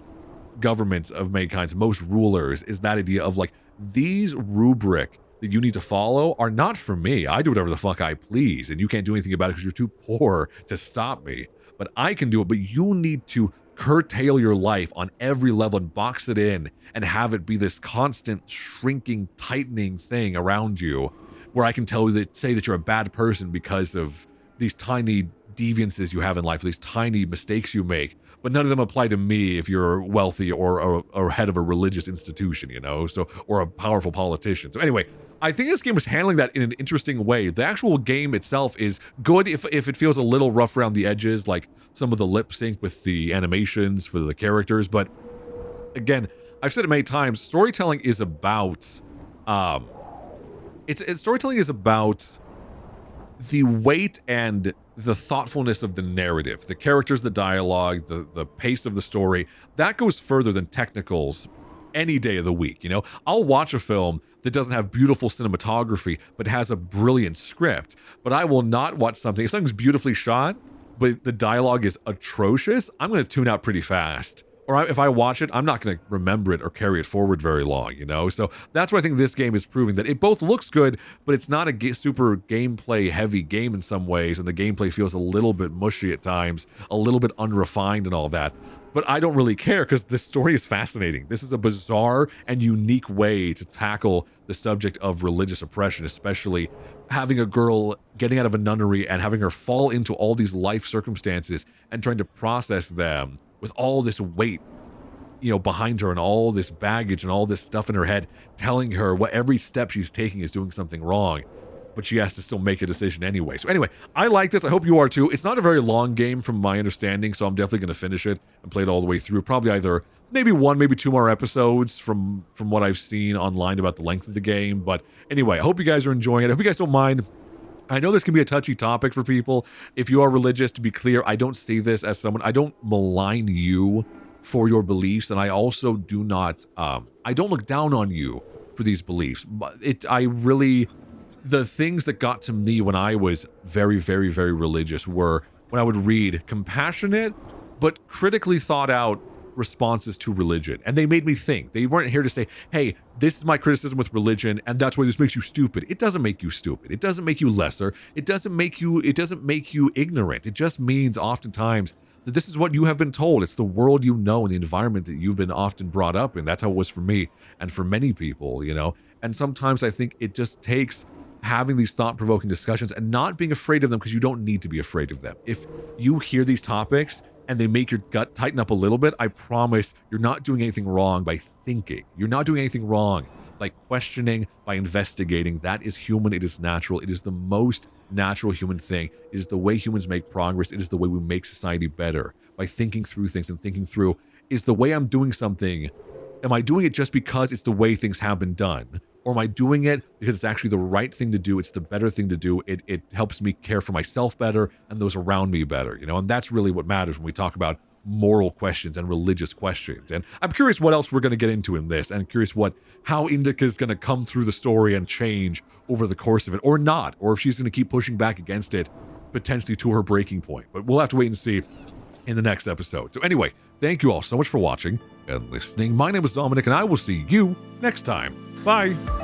governments of many kinds, most rulers, is that idea of like, these rubric that you need to follow are not for me. I do whatever the fuck I please, and you can't do anything about it because you're too poor to stop me. But I can do it, but you need to curtail your life on every level and box it in and have it be this constant shrinking, tightening thing around you, where I can say that you're a bad person because of these tiny deviances you have in life, these tiny mistakes you make, but none of them apply to me if you're wealthy or head of a religious institution, or a powerful politician. So anyway, I think this game is handling that in an interesting way. The actual game itself is good if it feels a little rough around the edges, like some of the lip sync with the animations for the characters. But again, I've said it many times, storytelling is about, storytelling is about the weight and the thoughtfulness of the narrative, the characters, the dialogue, the pace of the story. That goes further than technicals any day of the week. I'll watch a film that doesn't have beautiful cinematography but has a brilliant script, but I will not watch something, if something's beautifully shot but the dialogue is atrocious, I'm going to tune out pretty fast. Or if I watch it, I'm not going to remember it or carry it forward very long, So that's why I think this game is proving that it both looks good, but it's not a super gameplay heavy game in some ways, and the gameplay feels a little bit mushy at times, a little bit unrefined and all that. But I don't really care, because this story is fascinating. This is a bizarre and unique way to tackle the subject of religious oppression, especially having a girl getting out of a nunnery and having her fall into all these life circumstances and trying to process them with all this weight, behind her, and all this baggage and all this stuff in her head telling her what every step she's taking is doing something wrong, but she has to still make a decision anyway. So anyway, I like this. I hope you are too. It's not a very long game from my understanding, so I'm definitely going to finish it and play it all the way through. Probably either maybe 1, maybe 2 more episodes from what I've seen online about the length of the game. But anyway, I hope you guys are enjoying it. I hope you guys don't mind. I know this can be a touchy topic for people. If you are religious, to be clear, I don't see this as someone, I don't malign you for your beliefs, and I also do not, I don't look down on you for these beliefs. But the things that got to me when I was very, very, very religious were when I would read compassionate but critically thought out responses to religion, and they made me think. They weren't here to say, hey, this is my criticism with religion and that's why this makes you stupid. It doesn't make you stupid. It doesn't make you lesser. It doesn't make you ignorant. It just means oftentimes that this is what you have been told. It's the world you know and the environment that you've been often brought up in. That's how it was for me and for many people, and sometimes I think it just takes having these thought-provoking discussions and not being afraid of them, because you don't need to be afraid of them. If you hear these topics and they make your gut tighten up a little bit, I promise you're not doing anything wrong by thinking. You're not doing anything wrong by questioning, by investigating. That is human. It is natural. It is the most natural human thing. It is the way humans make progress. It is the way we make society better. by thinking through things and thinking through, is the way I'm doing something, am I doing it just because it's the way things have been done? Or am I doing it because it's actually the right thing to do? It's the better thing to do. It helps me care for myself better and those around me better, you know? And that's really what matters when we talk about moral questions and religious questions. And I'm curious what else we're going to get into in this, and curious how Indika is going to come through the story and change over the course of it, or not, or if she's going to keep pushing back against it, potentially to her breaking point. But we'll have to wait and see in the next episode. So anyway, thank you all so much for watching and listening. My name is Dominic, and I will see you next time. Bye.